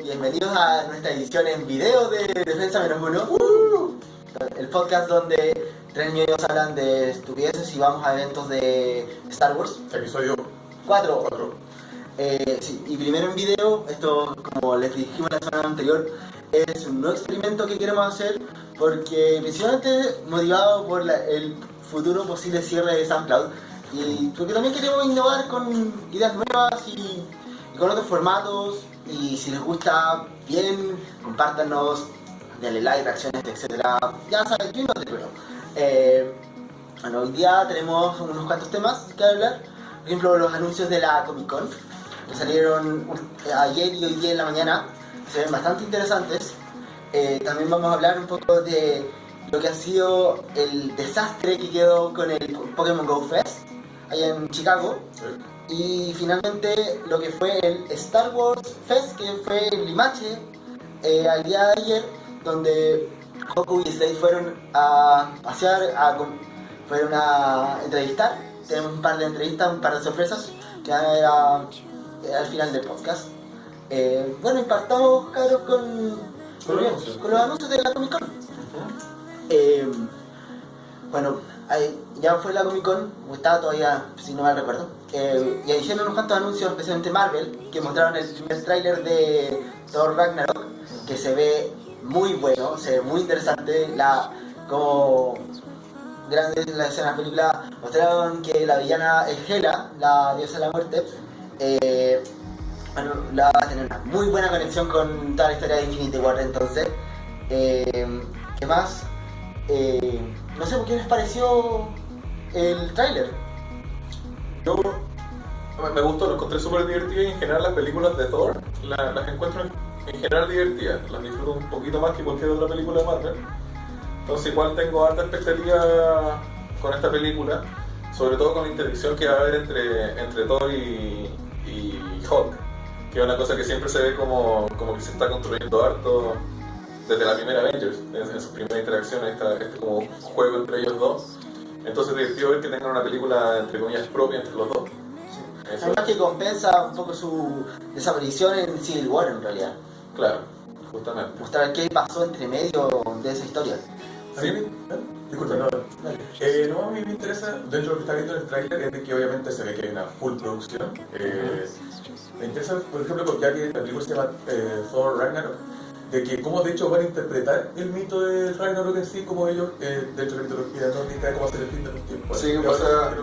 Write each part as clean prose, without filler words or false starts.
bienvenidos a nuestra edición en video de Defensa Menos Uno, el podcast donde tres niños hablan de estupideces y vamos a eventos de Star Wars. Episodio 4. Sí, y primero en video, esto como les dijimos la semana anterior, es un nuevo experimento que queremos hacer porque principalmente motivado por el futuro posible cierre de SoundCloud y porque también queremos innovar con ideas nuevas y con otros formatos. Y si les gusta, bien, compártanos, denle like, reacciones, etc. Ya saben, yo no te creo. Bueno, hoy día tenemos unos cuantos temas que hablar. Por ejemplo, los anuncios de la Comic Con, que salieron ayer y hoy día en la mañana. Se ven bastante interesantes. También vamos a hablar un poco de lo que ha sido el desastre que quedó con el Pokémon Go Fest, allá en Chicago. Y finalmente lo que fue el Star Wars Fest, que fue en Limache al día de ayer, donde Goku y Slade fueron a pasear, fueron a entrevistar. Tenemos un par de entrevistas, un par de sorpresas que van a ver al final del podcast. Bueno, partamos, cabros, con los anuncios de la Comic Con. Bueno, ya fue la Comic Con, o estaba todavía, si no mal recuerdo, y ahí hicieron unos cuantos anuncios, especialmente Marvel, que mostraron el primer tráiler de Thor Ragnarok, que se ve muy bueno, se ve muy interesante, como grande la escena de la película. Mostraron que la villana es Hela, la diosa de la muerte. Bueno, va a tener una muy buena conexión con toda la historia de Infinity War, entonces. ¿Qué más? No sé, ¿qué les pareció el tráiler? Yo me gustó, lo encontré súper divertido y en general las películas de Thor las encuentro en general divertidas. Las disfruto un poquito más que cualquier otra película de Marvel. Entonces igual tengo alta expectativa con esta película, sobre todo con la interacción que va a haber entre Thor y Hulk, que es una cosa que siempre se ve como que se está construyendo harto desde la primera Avengers, en sus primeras interacciones, este como juego entre ellos dos. Entonces es divertido ver que tengan una película entre comillas propia entre los dos. Sí. Además que compensa un poco su desaparición en Civil War en realidad. Claro, justamente. Mostrar qué pasó entre medio de esa historia. Sí. Disculpa, no. A mí me interesa, dentro de lo que está viendo en el tráiler, es de que obviamente se ve que hay una full producción. Me interesa, por ejemplo, ya que la película se llama Thor Ragnarok, de que cómo de hecho van a interpretar el mito de Ragnarok en sí, como ellos, dentro de la mitología nórdica, cómo se les pinta los tiempos. Sí, o sea,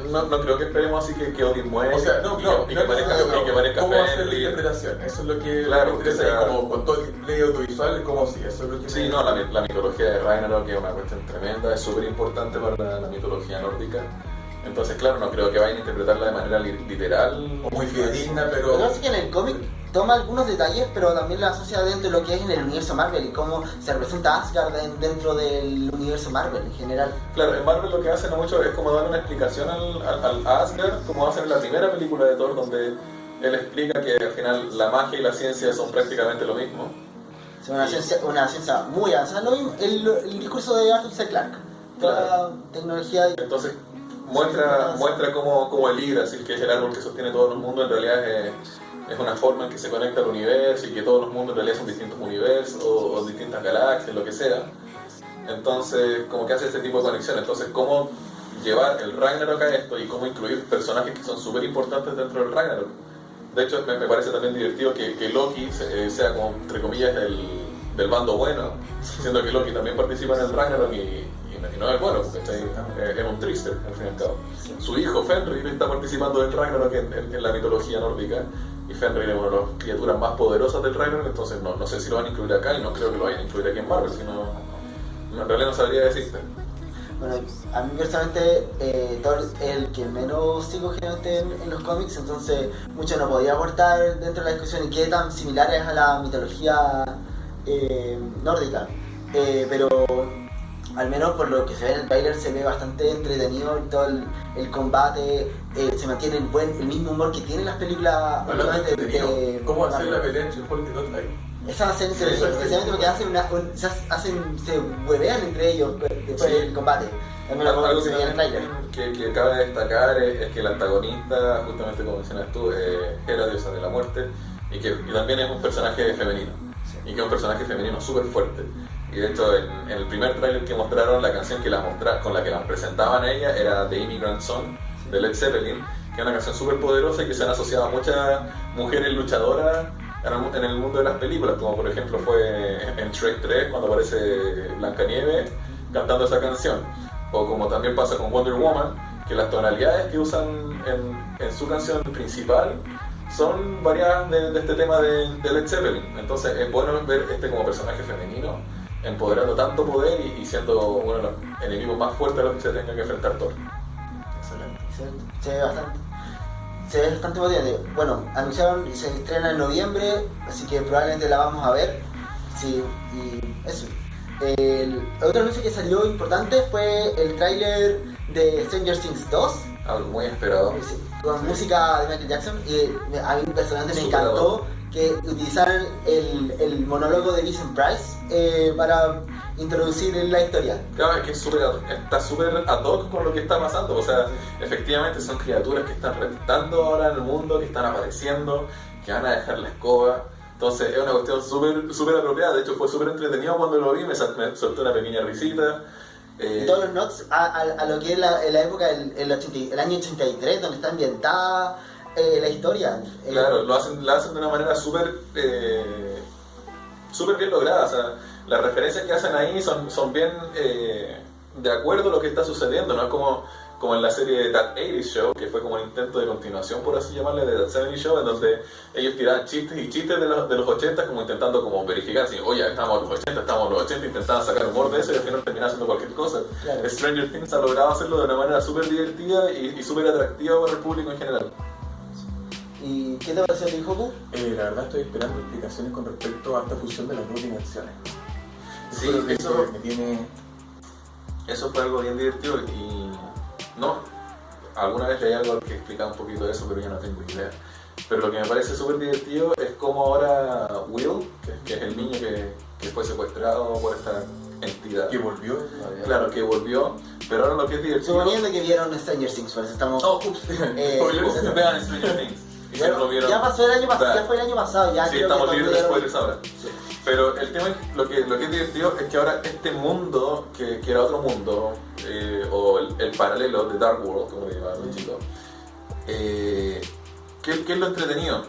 no creo que esperemos así que Odin muere. O sea, no, y que parezca ¿cómo hacer la interpretación? Eso es lo que claro, me interesa, sea, como con todo el play audiovisual, como si eso es lo que sí, no, la mitología de Ragnarok es una cuestión tremenda, es súper importante para la mitología nórdica. Entonces, claro, no creo que vayan a interpretarla de manera literal o muy fidedigna, pero... Lo que pasa es que en el cómic toma algunos detalles, pero también lo asocia dentro de lo que es en el universo Marvel y cómo se representa Asgard dentro del universo Marvel en general. Claro, en Marvel lo que hacen mucho es como dar una explicación al Asgard, como hacen en la primera película de Thor, donde él explica que al final la magia y la ciencia son prácticamente lo mismo. Es una ciencia muy avanzada, lo mismo, el discurso de Arthur C. Clarke, toda la tecnología. Entonces muestra como el Yggdrasil, que es el árbol que sostiene todos los mundos, en realidad es una forma en que se conecta al universo y que todos los mundos en realidad son distintos universos o distintas galaxias, lo que sea. Entonces, como que hace este tipo de conexión. Entonces, cómo llevar el Ragnarok a esto y cómo incluir personajes que son súper importantes dentro del Ragnarok. De hecho, me parece también divertido que Loki sea como, entre comillas, del bando bueno, siendo que Loki también participa en el Ragnarok y no es bueno, porque es un trickster, al fin y al cabo. Su hijo Fenrir está participando del Ragnarok en la mitología nórdica, y Fenrir es una de las criaturas más poderosas del Ragnarok, entonces no sé si lo van a incluir acá, y no creo que lo vayan a incluir aquí en Marvel, sino en realidad no sabría decirte. Bueno, a mí personalmente Thor es el que menos sigo generalmente en los cómics, entonces mucho no podía aportar dentro de la discusión y qué tan similar es a la mitología nórdica, pero al menos por lo que se ve en el trailer se ve bastante entretenido todo el combate, se mantiene el mismo humor que tienen las películas. ¿Cómo hacer la pelea entre Hulk y Thor? Esa va a ser interesante, especialmente porque se huevean entre ellos después del combate. Algo que cabe destacar es que el antagonista, justamente como mencionas tú, es la diosa de la muerte, y también es un personaje femenino, y que es un personaje femenino súper fuerte. Y de hecho, en el primer tráiler que mostraron, la canción con la que la presentaban a ella era The Immigrant Song de Led Zeppelin, que es una canción súper poderosa y que se han asociado a muchas mujeres luchadoras en el mundo de las películas, como por ejemplo fue en Shrek 3 cuando aparece Blancanieves cantando esa canción, o como también pasa con Wonder Woman, que las tonalidades que usan en su canción principal son variadas de este tema de Led Zeppelin. Entonces es bueno ver como personaje femenino empoderando tanto poder y siendo uno de los enemigos más fuertes a los que se tenga que enfrentar Thor. Excelente. Se ve bastante potente. Bueno, anunciaron y se estrena en noviembre, así que probablemente la vamos a ver. Sí, y eso. El otro anuncio que salió importante fue el tráiler de Stranger Things 2. Algo muy esperado. Sí, con música de Michael Jackson. Y a mí personalmente me Súper encantó que utilizaran el monólogo de Vincent Price para introducir en la historia. Claro, es que está súper ad hoc con lo que está pasando. O sea, efectivamente son criaturas que están reventando ahora en el mundo, que están apareciendo, que van a dejar la escoba. Entonces es una cuestión súper apropiada. De hecho fue súper entretenido cuando lo vi, me soltó una pequeña risita. Y todos los nods a lo que es la época el año 83, donde está ambientada la historia. Claro, la hacen de una manera súper bien lograda. O sea, las referencias que hacen ahí son bien de acuerdo a lo que está sucediendo. No es como en la serie de That 80's Show, que fue como un intento de continuación, por así llamarle, de That 70's Show, en donde ellos tiraban chistes y chistes de los 80 como intentando como verificar si, oye, estamos en los 80, intentaban sacar humor de eso y al final terminaban haciendo cualquier cosa. Claro. Stranger Things ha logrado hacerlo de una manera súper divertida y súper atractiva para el público en general. ¿Y qué te pareció a ti, Joku? La verdad estoy esperando explicaciones con respecto a esta fusión de las dos dimensiones. Sí, eso fue algo bien divertido y no, alguna vez leí algo que explicaba un poquito de eso, pero yo no tengo idea. Pero lo que me parece súper divertido es cómo ahora Will, que es el niño que fue secuestrado por esta entidad. Que volvió. Claro, que volvió, pero ahora lo que es divertido... Suponiendo que vieron Stranger Things, pues estamos... Vean Stranger Things. Y si no lo vieron, ya pasó el año pasado, ya fue el año pasado, ya sí, creo estamos que libres de spoilers ahora. Sí. Pero el tema es, lo que es divertido es que ahora este mundo, que era otro mundo, o el paralelo de Dark World, como le llamaban los chicos, ¿qué es lo entretenido?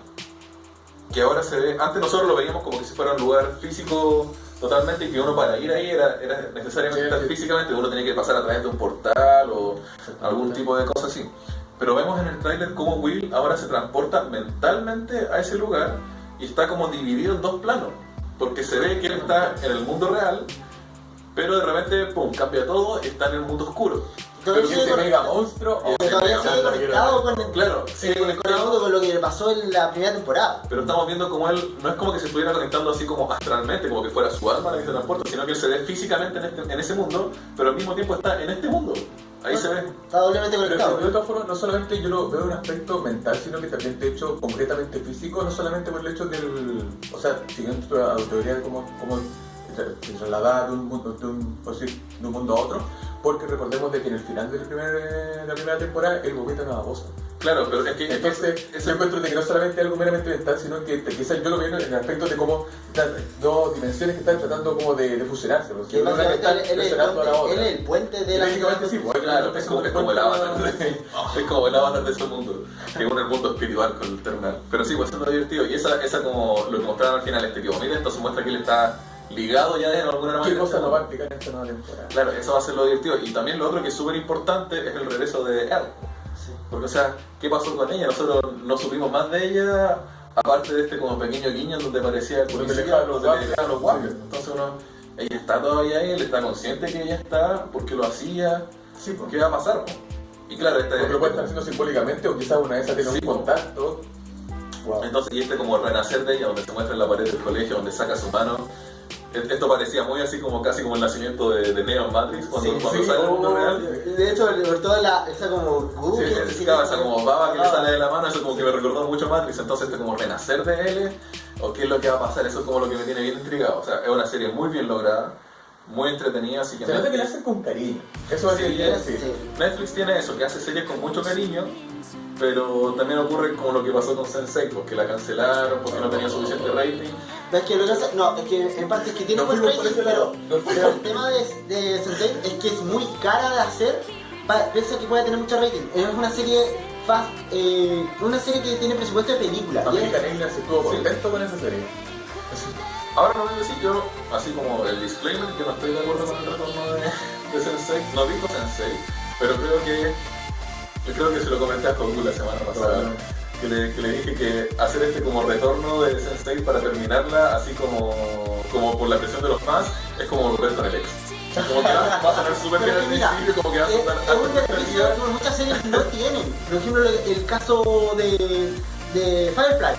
Que ahora se ve, antes nosotros lo veíamos como que si fuera un lugar físico totalmente, y que uno para ir ahí era necesariamente estar físicamente, uno tenía que pasar a través de un portal o algún tipo de cosa así. Pero vemos en el tráiler cómo Will ahora se transporta mentalmente a ese lugar y está como dividido en dos planos. Porque se ve que él está en el mundo real, pero de repente, pum, cambia todo y está en el mundo oscuro. Pero que ese mega monstruo... Todavía sigue conectado con el... Claro, sigue conectado con lo que pasó en la primera temporada. Pero estamos viendo como él, no es como que se estuviera conectando así como astralmente, como que fuera su alma la que se transporta, sino que él se ve físicamente en ese mundo, pero al mismo tiempo está en este mundo. Ahí se ve. Está doblemente conectado. Pero de todas formas, no solamente yo lo veo en un aspecto mental, sino que también de hecho concretamente físico, no solamente por el hecho del... O sea, siguiendo tu teoría de cómo se trasladar de un mundo a otro, porque recordemos de que en el final de la primera temporada él vomita una babosa. Claro, pero es que... Entonces, yo encuentro de que no solamente es algo meramente mental, sino que quizás yo lo veo en el aspecto de cómo estas dos dimensiones que están tratando como de fusionarse. Porque él es el puente de la... Sí, pues, claro, es como el avatar es como el avatar de ese mundo, que une el mundo espiritual con el terrenal. Pero sí, pues eso es lo divertido. Y esa como lo que mostraron al final, este que vomita, entonces muestra que él está ligado ya de alguna manera. ¿Qué cosa nos va a explicar en esta nueva temporada? Claro, eso va a ser lo divertido. Y también lo otro que es súper importante es el regreso de Elle. Sí. Porque, o sea, ¿qué pasó con ella? Nosotros no supimos más de ella, aparte de este como pequeño guiño donde parecía el policía, donde le dejaban los guardias. Entonces ella está todavía ahí, él está consciente que ella está, porque lo hacía, sí, ¿qué va a pasar? Y claro, porque lo puede estar haciendo simbólicamente o quizás una de esas tiene un contacto. Wow. Entonces, y como renacer de ella, donde se muestra en la pared del colegio, donde saca su mano. Esto parecía muy así como casi como el nacimiento de Neo en Matrix cuando sale el mundo real. De hecho, por toda esa como... esa como baba que le sale de la mano, eso como que me recordó mucho Matrix. Entonces como renacer de él, o qué es lo que va a pasar, eso es como lo que me tiene bien intrigado. O sea, es una serie muy bien lograda, muy entretenida, así que... Se nota que la hacen con cariño. Eso sí. Netflix tiene eso, que hace series con mucho cariño, pero también ocurre como lo que pasó con Sense8, porque la cancelaron porque no tenía suficiente rating. Es que lo que hace, no, es que en parte es que tiene No buen fuimos por rating, ese lado, pero el tema de Sense8 es que es muy cara de hacer, piensa que puede tener mucho rating. Es una serie fast, una serie que tiene presupuesto de película. American Airlines estuvo contento con esa serie. Ahora no voy a decir yo, así como el disclaimer, que no estoy de acuerdo con el retorno de Sense8, no digo Sense8, pero yo creo que se lo comenté a Kogu la semana pasada, que le dije que hacer este como retorno de Sense8 para terminarla, así como por la presión de los fans, es como volver con el ex. Como que va a sonar súper bien al principio, como que va a sonar es un beneficio que muchas series no tienen. Por ejemplo, el caso de Firefly.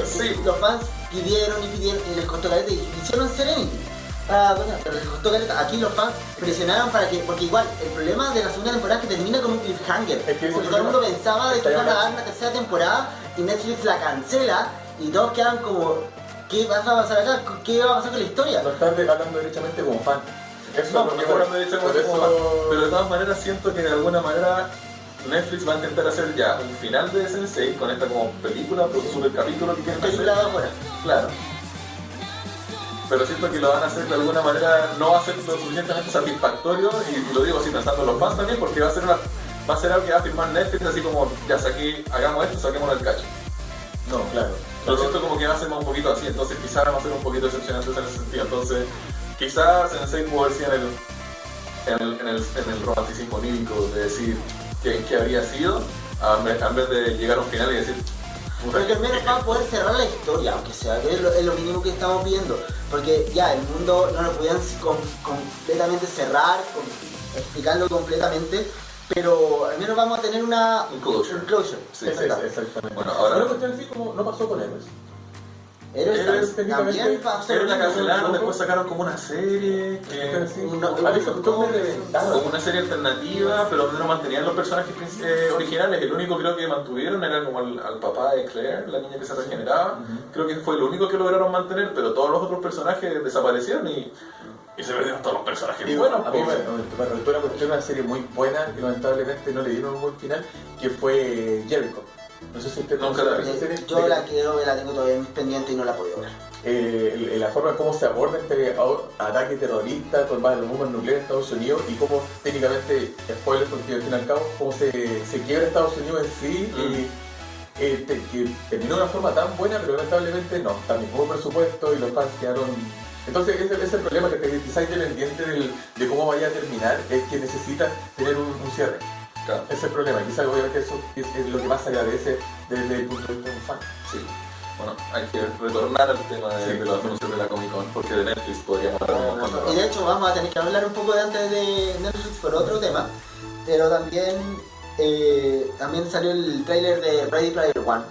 Sí. Los fans pidieron y les costó caleta y hicieron Serenity. Pero les costó caleta. Aquí los fans presionaron para que, porque igual, el problema de la segunda temporada es que termina con un cliffhanger. Es que porque todo el mundo pensaba de que iban a dar una tercera temporada y Netflix la cancela y todos quedan como, ¿qué va a pasar acá? ¿Qué va a pasar con la historia? No estás hablando derechamente como fan. Eso No, es porque lo que hablando directamente como fan. Pero de todas maneras siento que de alguna manera Netflix va a intentar hacer ya un final de Sense8 con esta como película, por super capítulo que quieren Película hacer. de ahora. Claro. Pero siento que lo van a hacer de alguna manera, no va a ser lo suficientemente satisfactorio, y lo digo así pensando en los fans también, porque va a ser algo que va a firmar Netflix así como, ya saqué, hagamos esto, saquémonos el cacho. No, claro. Pero siento como que va a ser más un poquito así, entonces quizás va a ser un poquito decepcionante en ese sentido. Entonces, quizás Sense8 pudo haber sido en el romanticismo onírico de decir qué habría sido, en vez de llegar a un final y decir, Porque al menos va a poder cerrar la historia, aunque sea, que es lo mínimo que estamos pidiendo. Porque ya el mundo no lo podían completamente cerrar, explicarlo completamente, pero al menos vamos a tener un closure. Sí, exactamente. Bueno, ahora una cuestión así como no pasó con Héroes. Héroes técnicamente, también pasó. Héroes la cancelaron, después sacaron como una serie como una serie alternativa, pero no mantenían los personajes originales. El único creo que mantuvieron era como al papá de Claire, la niña que se regeneraba. Creo que fue lo único que lograron mantener, pero todos los otros personajes desaparecieron y se perdieron todos los personajes buenos. A mí me resultó una cuestión, una serie muy buena que lamentablemente no le dieron un buen final, que fue Jericho. No sé si usted Nunca la vi. Yo la tengo todavía en mis pendientes y no la he podido ver. La forma en cómo se aborda este ataque terrorista con más de los bombas nucleares en Estados Unidos y cómo técnicamente, spoiler porque al fin y al cabo, cómo se quiebra Estados Unidos en sí que terminó de una forma tan buena, pero lamentablemente no, también hubo presupuesto y los fans quedaron. Entonces ese es el problema, que te quizás independiente de cómo vaya a terminar, es que necesita tener un cierre. Claro. Ese es el problema, quizás obviamente eso es lo que más agradece desde el punto de vista de un fan. Sí. Bueno, hay que retornar al tema de los anuncios de la Comic Con, porque de Netflix podríamos hablar más. Y de hecho vamos a tener que hablar un poco de antes de Netflix por otro tema, pero también salió el tráiler de Ready Player One.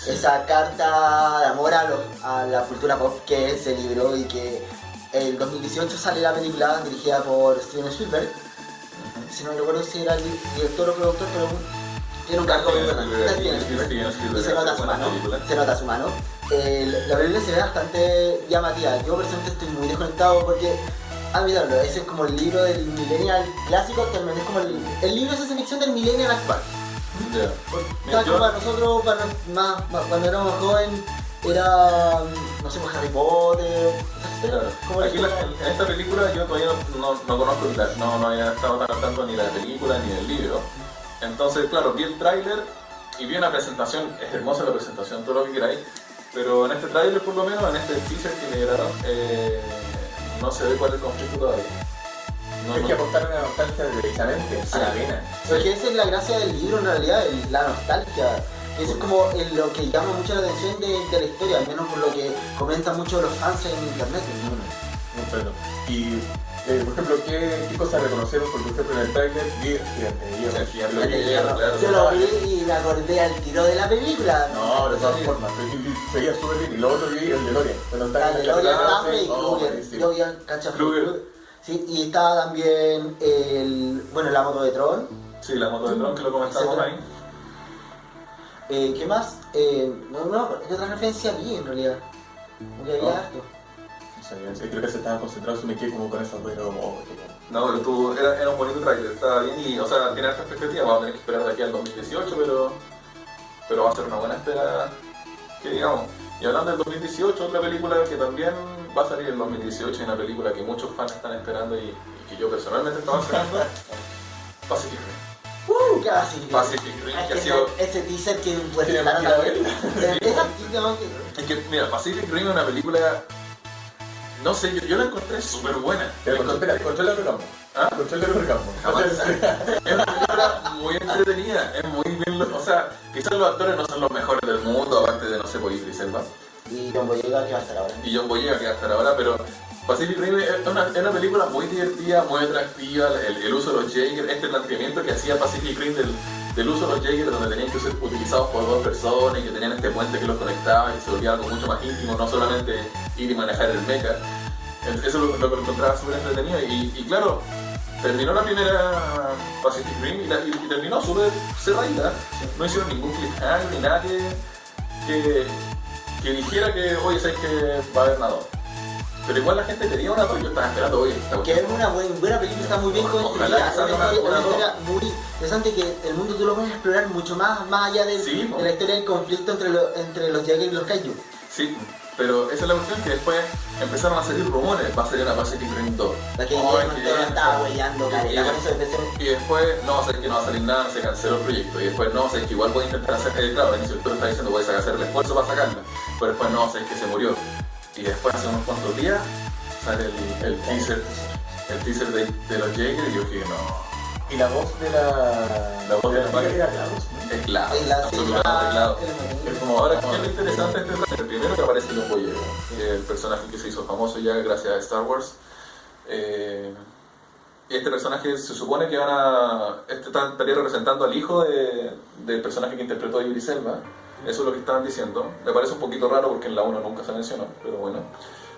Sí. Esa carta de amor a la cultura pop que es el libro, y que el 2018 sale la película dirigida por Steven Spielberg. Si no me recuerdo si era el director o productor, pero tiene un cargo muy bueno. Y se nota su mano. La película se ve bastante llamativa. Yo personalmente estoy muy desconectado porque, mirarlo, ese es como el libro del millennial clásico, también es como el libro de ciencia ficción del millennial actual. Para nosotros, cuando éramos jóvenes, era, no sé, Harry Potter. Claro. Aquí en esta película yo todavía no conozco, no había estado tan al tanto ni de la película ni del libro. Entonces, claro, vi el tráiler y vi una presentación, es hermosa la presentación, todo lo que queráis, pero en este tráiler, por lo menos, en este teaser que me dieron, no se ve cuál es el conflicto todavía. Hay que apostar a la nostalgia derechamente, a la pena. Porque esa es la gracia del libro en realidad, la nostalgia. Eso es como lo que llama mucho la atención de la historia, al menos por lo que comentan muchos los fans en internet. Y, por ejemplo, ¿qué cosas reconocemos? Por ejemplo, en el trailer vi Yo lo vi y me acordé al tiro de la película. No, de todas formas, seguía súper bien. Y luego otro vi el DeLorean. El DeLorean, Framley y Kruger. Yo vi al Kruger. Sí, y estaba también la moto de Tron. Sí, la moto de Tron que lo comentamos ahí. ¿Qué más? ¿Qué otra referencia vi en realidad? Porque había harto. Creo que se estaba concentrado, me quedé como con esa rueda, como, oh, genial. No, pero era un bonito trailer, estaba bien y, o sea, tiene harta expectativa, vamos a tener que esperar de aquí al 2018, pero va a ser una buena espera, que digamos. Y hablando del 2018, otra película que también va a salir en 2018, una película que muchos fans están esperando y que yo personalmente estaba esperando, Pacific Rim. Casi. Pacific Rim, que ha sido... Ese teaser que presentaron también. Es que, mira, Pacific Rim es una película... No sé, yo la encontré súper buena. Espera, Control de Recampo. ¿Ah? Control de Recampo. Es una película muy entretenida, es muy bien... O sea, quizás los actores no son los mejores del mundo, aparte de, no sé, por Idris Elba. Y John Boyega, que va a estar ahora. Y John Boyega, que va a estar ahora, pero... Pacific Rim es una película muy divertida, muy atractiva, el uso de los Jaeger, este planteamiento que hacía Pacific Rim del uso de los Jaeger, donde tenían que ser utilizados por dos personas y que tenían este puente que los conectaba y se volvía algo mucho más íntimo, no solamente ir y manejar el mecha. Eso es lo que encontraba súper entretenido y claro, terminó la primera Pacific Rim y terminó súper cerradita. No hicieron ningún cliffhanger ni nada que dijera que, oye, sabes que va a haber nada. Pero igual la gente tenía una dos, yo estaba esperando hoy. Que es una buena película, está muy bien construida, una historia muy interesante que el mundo tú lo puedes explorar mucho más allá de la historia del conflicto entre los Jaeger y los Kaiju. Sí, pero esa es la cuestión que después empezaron a salir rumores, va a salir una Pacific Rim 2. La que estaba huellando, y después, no, sé que no va a salir nada, se canceló el proyecto. Y después, no, sé que igual voy a intentar hacer, claro, el director está diciendo voy a hacer el esfuerzo para sacarla. Pero después, no, sé que se murió. Y después, hace unos cuantos días, sale el teaser de los Jaeger y yo dije, no. Y la voz de la voz de la máquina era GLaDOS, ¿no? Es GLaDOS, absolutamente GLaDOS. Ahora, ¿qué es lo interesante de este trailer? Primero que aparece John Boyega, el personaje que se hizo famoso ya gracias a Star Wars. Este personaje se supone que estaría representando al hijo del personaje que interpretó Idris Elba. Eso es lo que estaban diciendo. Me parece un poquito raro porque en la 1 nunca se mencionó, pero bueno.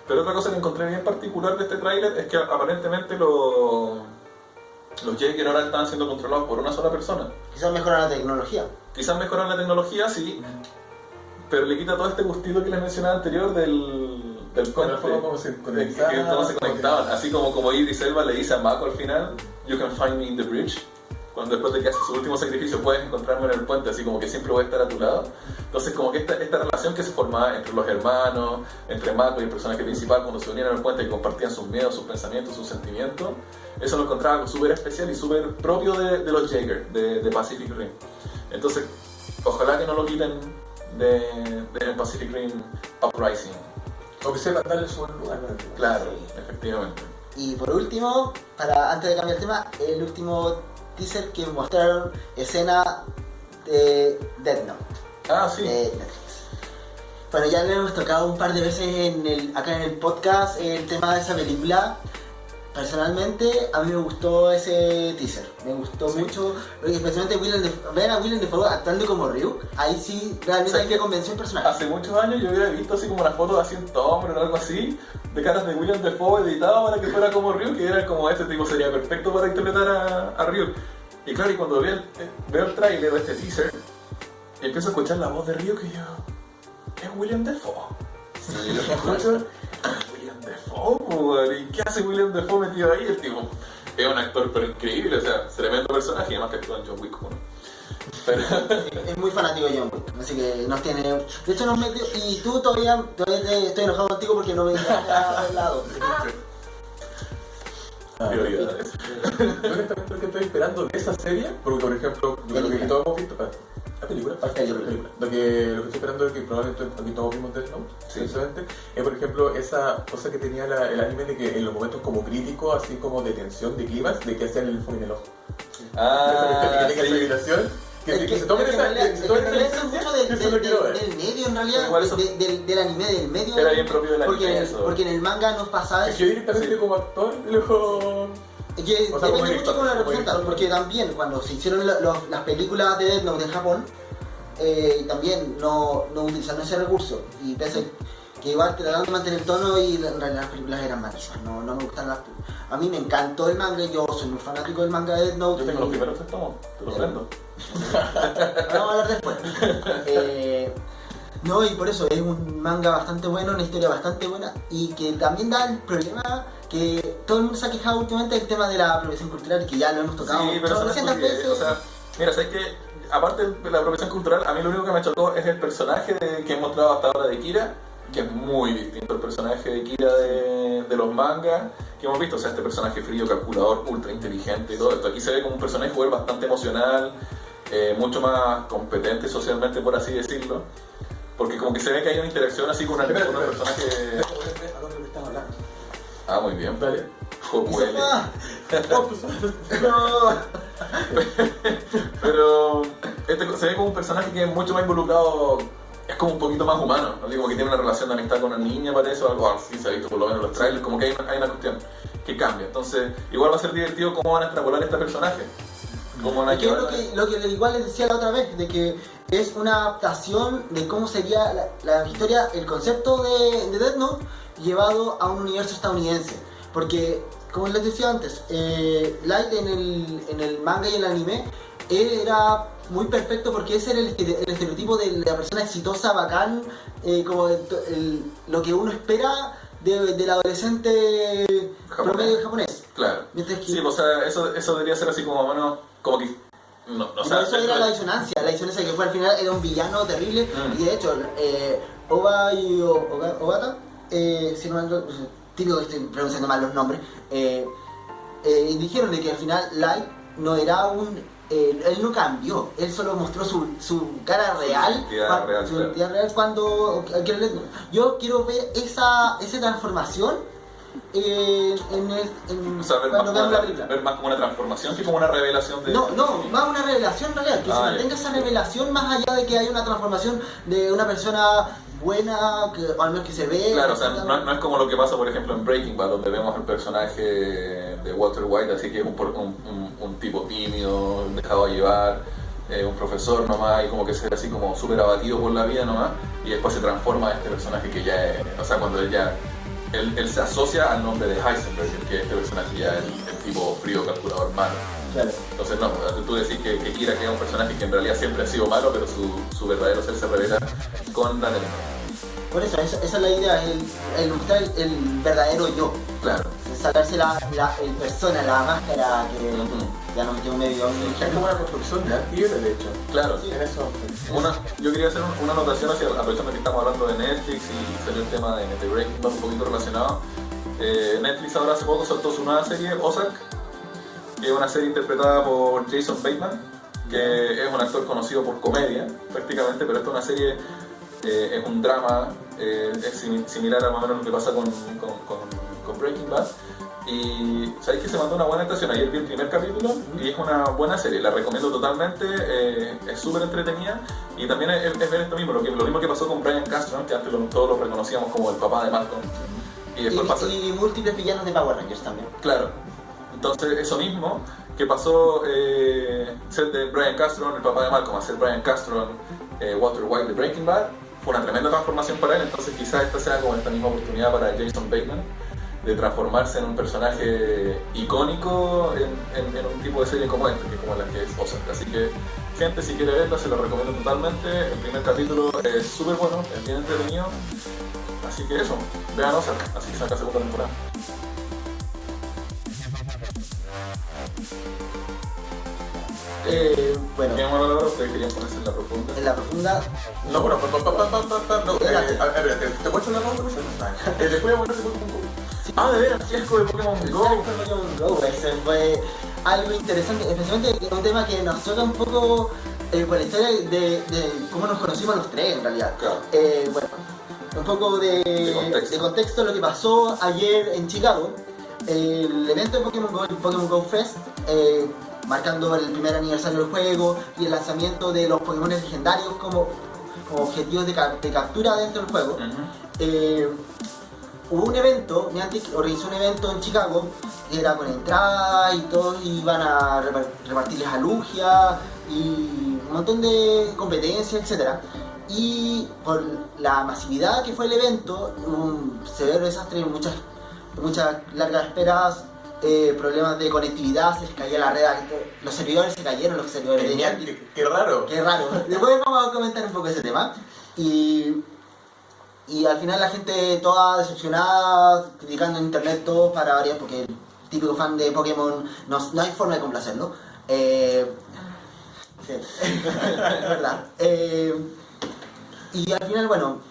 Pero otra cosa que encontré bien particular de este tráiler es que aparentemente los Jaeger ahora están siendo controlados por una sola persona. Quizás mejoran la tecnología. Quizás mejoran la tecnología, sí, pero le quita todo este gustito que les mencionaba anterior del puente. Cómo se conectaban. Cómo se conectaban. Así como Idris Elba le dice a Mako al final, "You can find me in the bridge". Cuando después de que hace su último sacrificio puedes encontrarme en el puente, así como que siempre voy a estar a tu lado. Entonces como que esta relación que se formaba entre los hermanos, entre Mako y el personaje principal, cuando se unían en el puente y compartían sus miedos, sus pensamientos, sus sentimientos, eso lo encontraba algo súper especial y súper propio de los Jaeger, de Pacific Rim. Entonces, ojalá que no lo quiten de Pacific Rim Uprising. O que sepan darle su buen lugar. Claro, efectivamente. Y por último, antes de cambiar el tema, el último teaser que mostraron escena de Death Note. Ah, sí. De Netflix. Bueno, ya le hemos tocado un par de veces acá en el podcast el tema de esa película. Personalmente, a mí me gustó ese teaser. Me gustó mucho, especialmente ver a Willem Dafoe actuando como Ryu. Ahí sí, realmente me convenció el personaje. Hace muchos años yo hubiera visto así como una foto de así en Tumblr o algo así, de caras de Willem Dafoe editado para que fuera como Ryu, que era como este tipo sería perfecto para interpretar a Ryu. Y claro, y cuando veo el tráiler de este teaser, y empiezo a escuchar la voz de Ryu, que yo... es Willem Dafoe. Sí, yo lo escucho... Willem Dafoe, ¿y qué hace Willem Dafoe metido ahí? El tipo es un actor pero increíble, o sea, tremendo personaje, y además que actúa en John Wick, ¿no? Pero... es muy fanático de John Wick, así que nos tiene... De hecho nos metió... Y tú todavía estoy enojado contigo porque no me dijiste al lado. Prioridades. Yo honestamente lo que estoy esperando de esa serie, porque por ejemplo, lo que todos hemos visto... ¿La película? Lo que estoy esperando es que probablemente aquí todos vimos Death Note, precisamente, es por ejemplo esa cosa que tenía el anime de que en los momentos como críticos, así como de tensión, de clímax, de que hacían el enfoque en el ojo. Ah, que tenga esa habitación. Que se tomen esa mucho del medio en realidad, del anime, del medio. Era bien propio del anime porque en el manga nos pasaba eso. Es que directamente como actor, luego... Depende mucho cómo lo representan, porque también cuando se hicieron las películas de Death Note en Japón, también no utilizaron ese recurso. Y pese que igual trataron de mantener el tono y en realidad las películas eran malísimas, no me gustaron las películas. A mí me encantó el manga, yo soy muy fanático del manga de Death Note. Yo tengo los primeros 3 tomos, te los vendo. Vamos a hablar después. No, y por eso es un manga bastante bueno, una historia bastante buena y que también da el problema que todo el mundo se ha quejado últimamente del tema de la apropiación cultural, que ya lo hemos tocado Sí, pero eso no es 300 porque, veces. o sea, mira, sabes que aparte de la apropiación cultural, a mí lo único que me chocó es el personaje que he mostrado hasta ahora de Kira, que es muy distinto al personaje de Kira de los mangas que hemos visto. O sea, este personaje frío, calculador, ultra inteligente y todo esto. Aquí se ve como un personaje igual bastante emocional, mucho más competente socialmente, por así decirlo. Porque como que se ve que hay una interacción así con un personaje... ¿A dónde estás hablando? Ah, muy bien. Dale. Huele. No. Pero se ve como un personaje que es mucho más involucrado, es como un poquito más humano, ¿no? Como que tiene una relación de amistad con una niña, parece, o algo así se ha visto por lo menos en los trailers, como que hay una cuestión que cambia. Entonces, igual va a ser divertido cómo van a extrapolar este personaje. Cómo van a Que es llevar lo que igual les decía la otra vez, de que es una adaptación de cómo sería la historia, el concepto de Death Note llevado a un universo estadounidense. Porque, como les decía antes, Light en el manga y en el anime era muy perfecto porque ese era el estereotipo de la persona exitosa, bacán, como lo que uno espera del adolescente promedio japonés. Claro. Mientras que, Sí, o sea, eso debería ser así como, bueno, como que... No, o sea, eso era la disonancia que fue al final era un villano terrible y de hecho Oba y Obata, si no me típico que estoy pronunciando mal los nombres, dijeron de que al final Light no era él no cambió, él solo mostró su cara real, su identidad real cuando yo quiero ver esa transformación o sea, cuando veamos la película. ver más como una transformación que como una revelación de... No, más una revelación en realidad, que se mantenga esa revelación más allá de que haya una transformación de una persona buena, o al menos que se ve. Claro, o sea, no es como lo que pasa por ejemplo en Breaking Bad, donde vemos el personaje de Walter White, así que es un tipo tímido, dejado a llevar, un profesor nomás, y como que se ve así como súper abatido por la vida nomás, y después se transforma en este personaje que ya es, o sea, cuando él se asocia al nombre de Heisenberg, que es este personaje ya es el tipo frío, calculador, malo. Claro. Entonces no, tú decís que Kira que es un personaje que en realidad siempre ha sido malo, pero su verdadero ser se revela con la anime. Por eso, esa es la idea, el mostrar el verdadero yo. Claro. Sacarse el persona, la máscara que ya no metió medio. Es como una construcción de antihéroe, de hecho. Claro. Sí, en eso. Yo quería hacer una anotación hacia, aprovechando que estamos hablando de Netflix y salió el tema de Breaking Bad un poquito relacionado. Netflix ahora hace poco soltó su nueva serie, Ozark, que es una serie interpretada por Jason Bateman, que es un actor conocido por comedia prácticamente, pero esta es una serie, es un drama, es similar a más o menos lo que pasa con Breaking Bad. Y sabéis que se mandó una buena actuación. Ayer vi el primer capítulo y es una buena serie, la recomiendo totalmente, es súper entretenida. Y también es ver esto mismo, lo mismo que pasó con Bryan Cranston, que antes todos lo reconocíamos como el papá de Malcolm. Y después pasa... y múltiples villanos de Power Rangers también. Claro. Entonces eso mismo que pasó ser de Bryan Cranston, el papá de Malcolm, a ser Bryan Cranston, Walter White de Breaking Bad, fue una tremenda transformación para él. Entonces quizás esta sea como esta misma oportunidad para Jason Bateman de transformarse en un personaje icónico en un tipo de serie como este, que es como la que es Ozark. Así que, gente, si quiere verla, se la recomiendo totalmente. El primer capítulo es súper bueno, es bien entretenido. Así que eso, vean Ozark, así saca segunda temporada. Bueno, ¿Quién habla ahora? ¿Ustedes querían ponerse en la profunda? en la profunda. No, bueno, no, ¿te puedo echar una ronda? Después voy a poner Pokémon Go. Ah, de veras, fiasco de Pokémon Go. Pokémon Go, ese fue algo interesante, especialmente un tema que nos toca un poco con la historia de cómo nos conocimos los tres en realidad. Claro. Bueno, un poco de contexto lo que pasó ayer en Chicago. El evento de Pokémon Go, el Pokémon Go Fest, marcando el primer aniversario del juego y el lanzamiento de los Pokémon legendarios como objetivos de captura dentro del juego. Hubo un evento, Niantic organizó un evento en Chicago, que era con entrada y todos iban a repartirles a Lugia y un montón de competencias, etc. Y por la masividad que fue el evento, hubo un severo desastre, muchas largas esperas, problemas de conectividad, se les caía la red, los servidores se cayeron, los servidores de Niantic. Qué raro. Qué raro. Después vamos a comentar un poco ese tema. Y al final la gente toda decepcionada, criticando en internet todo para variar, porque el típico fan de Pokémon no hay forma de complacerlo. Sí, es verdad. Y al final, bueno,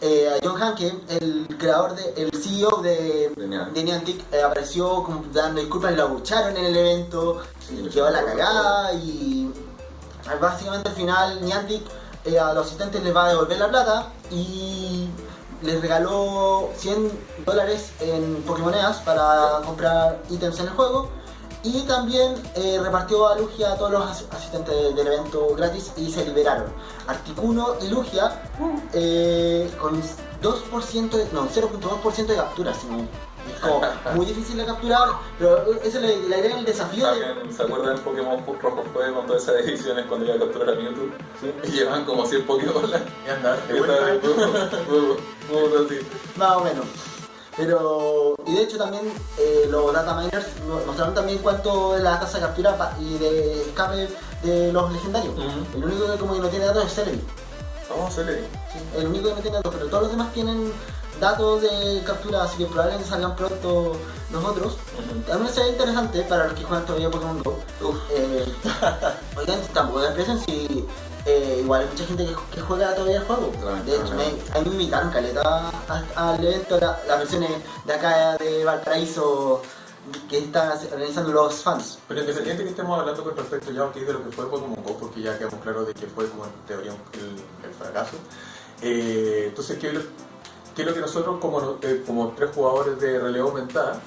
John Hanke, el creador, el CEO de Niantic, apareció como dando disculpas y lo abucharon en el evento, y quedó la cagada y básicamente al final Niantic a los asistentes les va a devolver la plata y les regaló $100 en Pokémonedas para comprar ítems en el juego. Y también repartió a Lugia a todos los asistentes del evento gratis y se liberaron. Articuno y Lugia con 0.2% de capturas. Es como muy difícil de capturar, pero eso le agrega el desafío de... ¿Se acuerdan del Pokémon Rojo Fuego con todas esas ediciones cuando iba a capturar a Mewtwo? ¿Sí? Y llevaban como 100 Pokébolas. Y andar, Más o menos. Pero, y de hecho también los data miners mostraron también cuánto es la tasa de captura y de escape de los legendarios. El único que como que no tiene datos es Celebi. Celebi. Sí, el único que no tiene datos, pero todos los demás tienen datos de captura, así que probablemente salgan pronto los otros. A mí me sería interesante para los que juegan todavía Pokémon GO. Oigan, tampoco desprecian si igual hay mucha gente que juega todavía el juego. De hecho, a mí me invitaron caleta al evento, las versiones de acá de Valparaíso que están organizando los fans. Pero independiente que estemos hablando con respecto ya de lo que fue Pokémon GO, porque ya quedamos claros de que fue como en teoría el fracaso. Entonces, ¿qué es lo que nosotros como tres jugadores de realidad aumentada,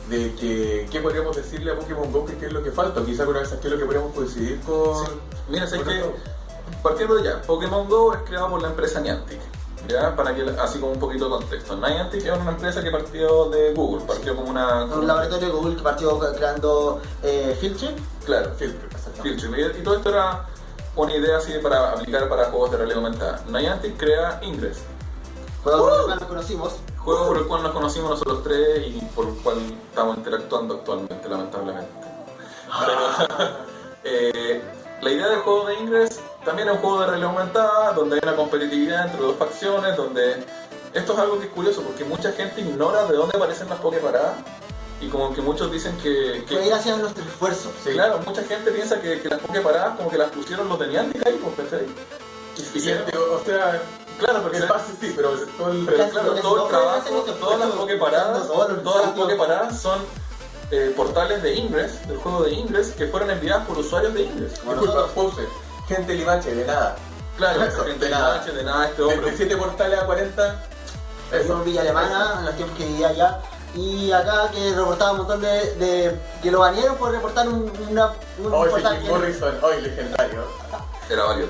de que qué podríamos decirle a Pokémon GO que qué es lo que falta? Quizá con esas qué es lo que podríamos coincidir con... Sí. Mira, sé que partiendo de ya, Pokémon GO es creado por la empresa Niantic. ¿Ya? Para que, así como un poquito de contexto. Niantic es una empresa que partió de Google, partió como un laboratorio de Google que partió creando Filtrip. Claro, Filtrip. Y todo esto era una idea así para aplicar para juegos de realidad aumentada. Niantic crea Ingress. Juego por el cual nos conocimos. Juego por el cual nos conocimos nosotros tres y por el cual estamos interactuando actualmente, lamentablemente. Pero, la idea del juego de Ingress también es un juego de realidad aumentada, donde hay una competitividad entre dos facciones, donde esto es algo que es curioso porque mucha gente ignora de dónde aparecen las Poképaradas y como que muchos dicen que fue gracias a nuestro esfuerzo. Sí, claro, mucha gente piensa que las Poképaradas como que las pusieron los de Niantic ahí, pues, ¿cachai? O sea, claro, porque el pase sí, pero todo el trabajo, todas las Poképaradas son portales de Ingress, del juego de Ingress, que fueron enviadas por usuarios de Ingress. Disculpa, pause. Gente Limache, de nada. Claro, gente Limache, de nada este hombre. De 7 portales a 40. Eso en Villa Alemana, en los tiempos que vivía allá. Y acá que reportaba un montón de que lo banearon por reportar un portal que... Morrison, hoy legendario. Era válido.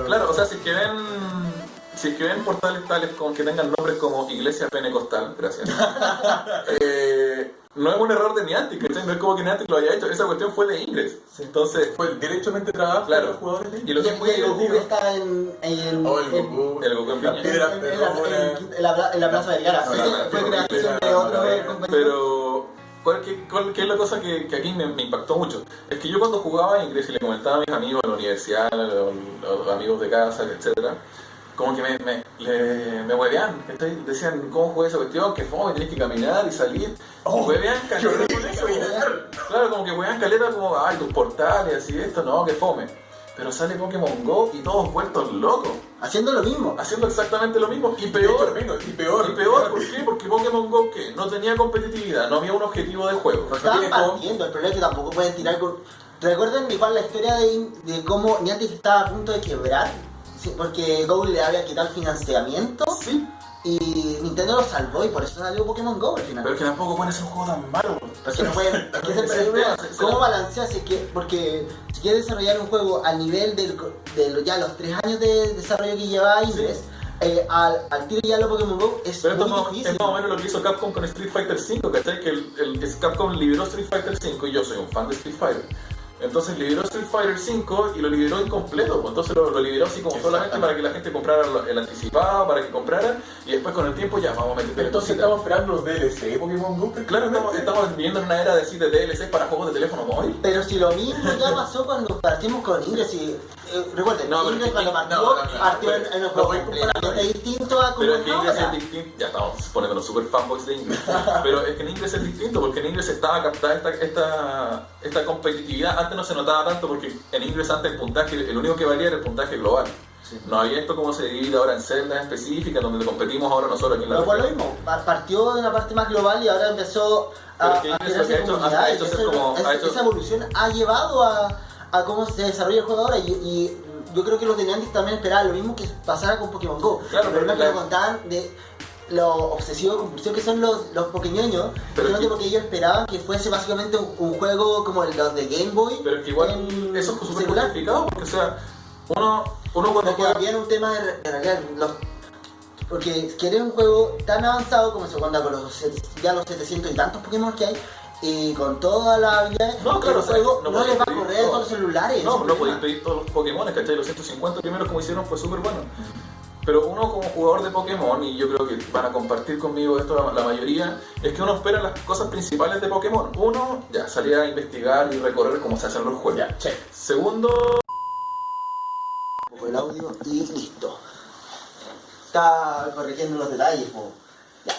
Claro, o sea, si es que ven portales tales que tengan nombres como Iglesia Pentecostal, gracias. No es un error de Niantic, no es como que Niantic lo haya hecho, esa cuestión fue de Ingress. Entonces, fue directamente trabajo claro, de los jugadores de Ingress. Y el Goku está en Goku en la Plaza Vergara. Fue creación de otro compañero. Pero ¿qué es la cosa que aquí me impactó mucho? Es que yo cuando jugaba Ingress y le comentaba a mis amigos de la universidad, a los amigos de casa, etcétera, como que me huevean, decían, ¿cómo juega esa cuestión? Que fome, tenés que caminar y salir. Huevean caleta con eso. Claro, como que huevean caleta como, ay, tus portales, así esto, no, que fome. Pero sale Pokémon GO y todos vueltos locos. Haciendo lo mismo. Haciendo exactamente lo mismo. Y peor. Y peor, ¿por qué? Porque Pokémon GO, ¿qué? No tenía competitividad, no había un objetivo de juego. Lo estaban partiendo, el problema es que tampoco pueden tirar con... ¿Recuerdan igual la historia de cómo Niantic estaba a punto de quebrar? Porque Google le había quitado el financiamiento. Sí. Y Nintendo lo salvó y por eso salió Pokémon GO al final. Pero es que tampoco pueden ser un juego tan malo. Porque no pueden. ¿Cómo balanceas? Porque si quieres desarrollar un juego al nivel de ya los 3 años de desarrollo que lleva Ingress, al tiro ya lo Pokémon GO es pero muy difícil. Es más o menos lo que hizo Capcom con Street Fighter V, ¿cachai? Que Capcom liberó Street Fighter V y yo soy un fan de Street Fighter. Entonces liberó Street Fighter 5 y lo liberó incompleto, pues entonces lo liberó así como solamente para que la gente comprara el anticipado, para que comprara, y después con el tiempo ya vamos a meter. Entonces estamos esperando los DLC de Pokémon GO. Claro, estamos viviendo en una era de DLCs para juegos de teléfono móvil. Pero si lo mismo ya pasó cuando partimos con Ingress y... recuerden, No, Ingress pero cuando partió pero- en un no, juego voy a completamente distinto a como Pero es es que Ingress ahora. es distinto, ya estamos poniéndonos super fanboys de Ingress, pero es que en Ingress es distinto porque en Ingress estaba captada esta competitividad. Antes no se notaba tanto porque en Ingress antes el puntaje, el único que valía era el puntaje global. Sí. No había esto como se divide ahora en celdas específicas donde competimos ahora nosotros aquí en la Pero por lo región. mismo, partió de una parte más global y ahora empezó Pero a es que Ingress lo que crearse ha hecho- comunidades. ha hecho ser como- ha hecho- Esa evolución ha llevado a cómo se desarrolla el juego ahora y yo creo que los de Niantic también esperaban lo mismo que pasara con Pokémon GO. Claro, El problema es que pero nos contaban de lo obsesivo compulsivo que son los pequeñoños, Pero precisamente es que- porque ellos esperaban que fuese básicamente un juego como los de Game Boy. Pero es que igual en eso es súper celular. justificado porque o sea, uno cuando Porque juega... también un tema de realidad, porque querer un juego tan avanzado como se cuenta con ya los 700 y tantos Pokémon que hay, y con toda la habilidad, No, claro, el juego no no podéis les va a pedir correr en todo. todos los celulares. No, ese no es el podéis problema. pedir todos los Pokémon, ¿cachai? Los 150 primeros como hicieron fue súper bueno. Pero uno como jugador de Pokémon, y yo creo que van a compartir conmigo esto la mayoría, es que uno espera las cosas principales de Pokémon. Uno, ya, salir a investigar y recorrer cómo se hacen los juegos. Ya, check. Segundo, El audio y listo. Está corrigiendo los detalles, po. Ya.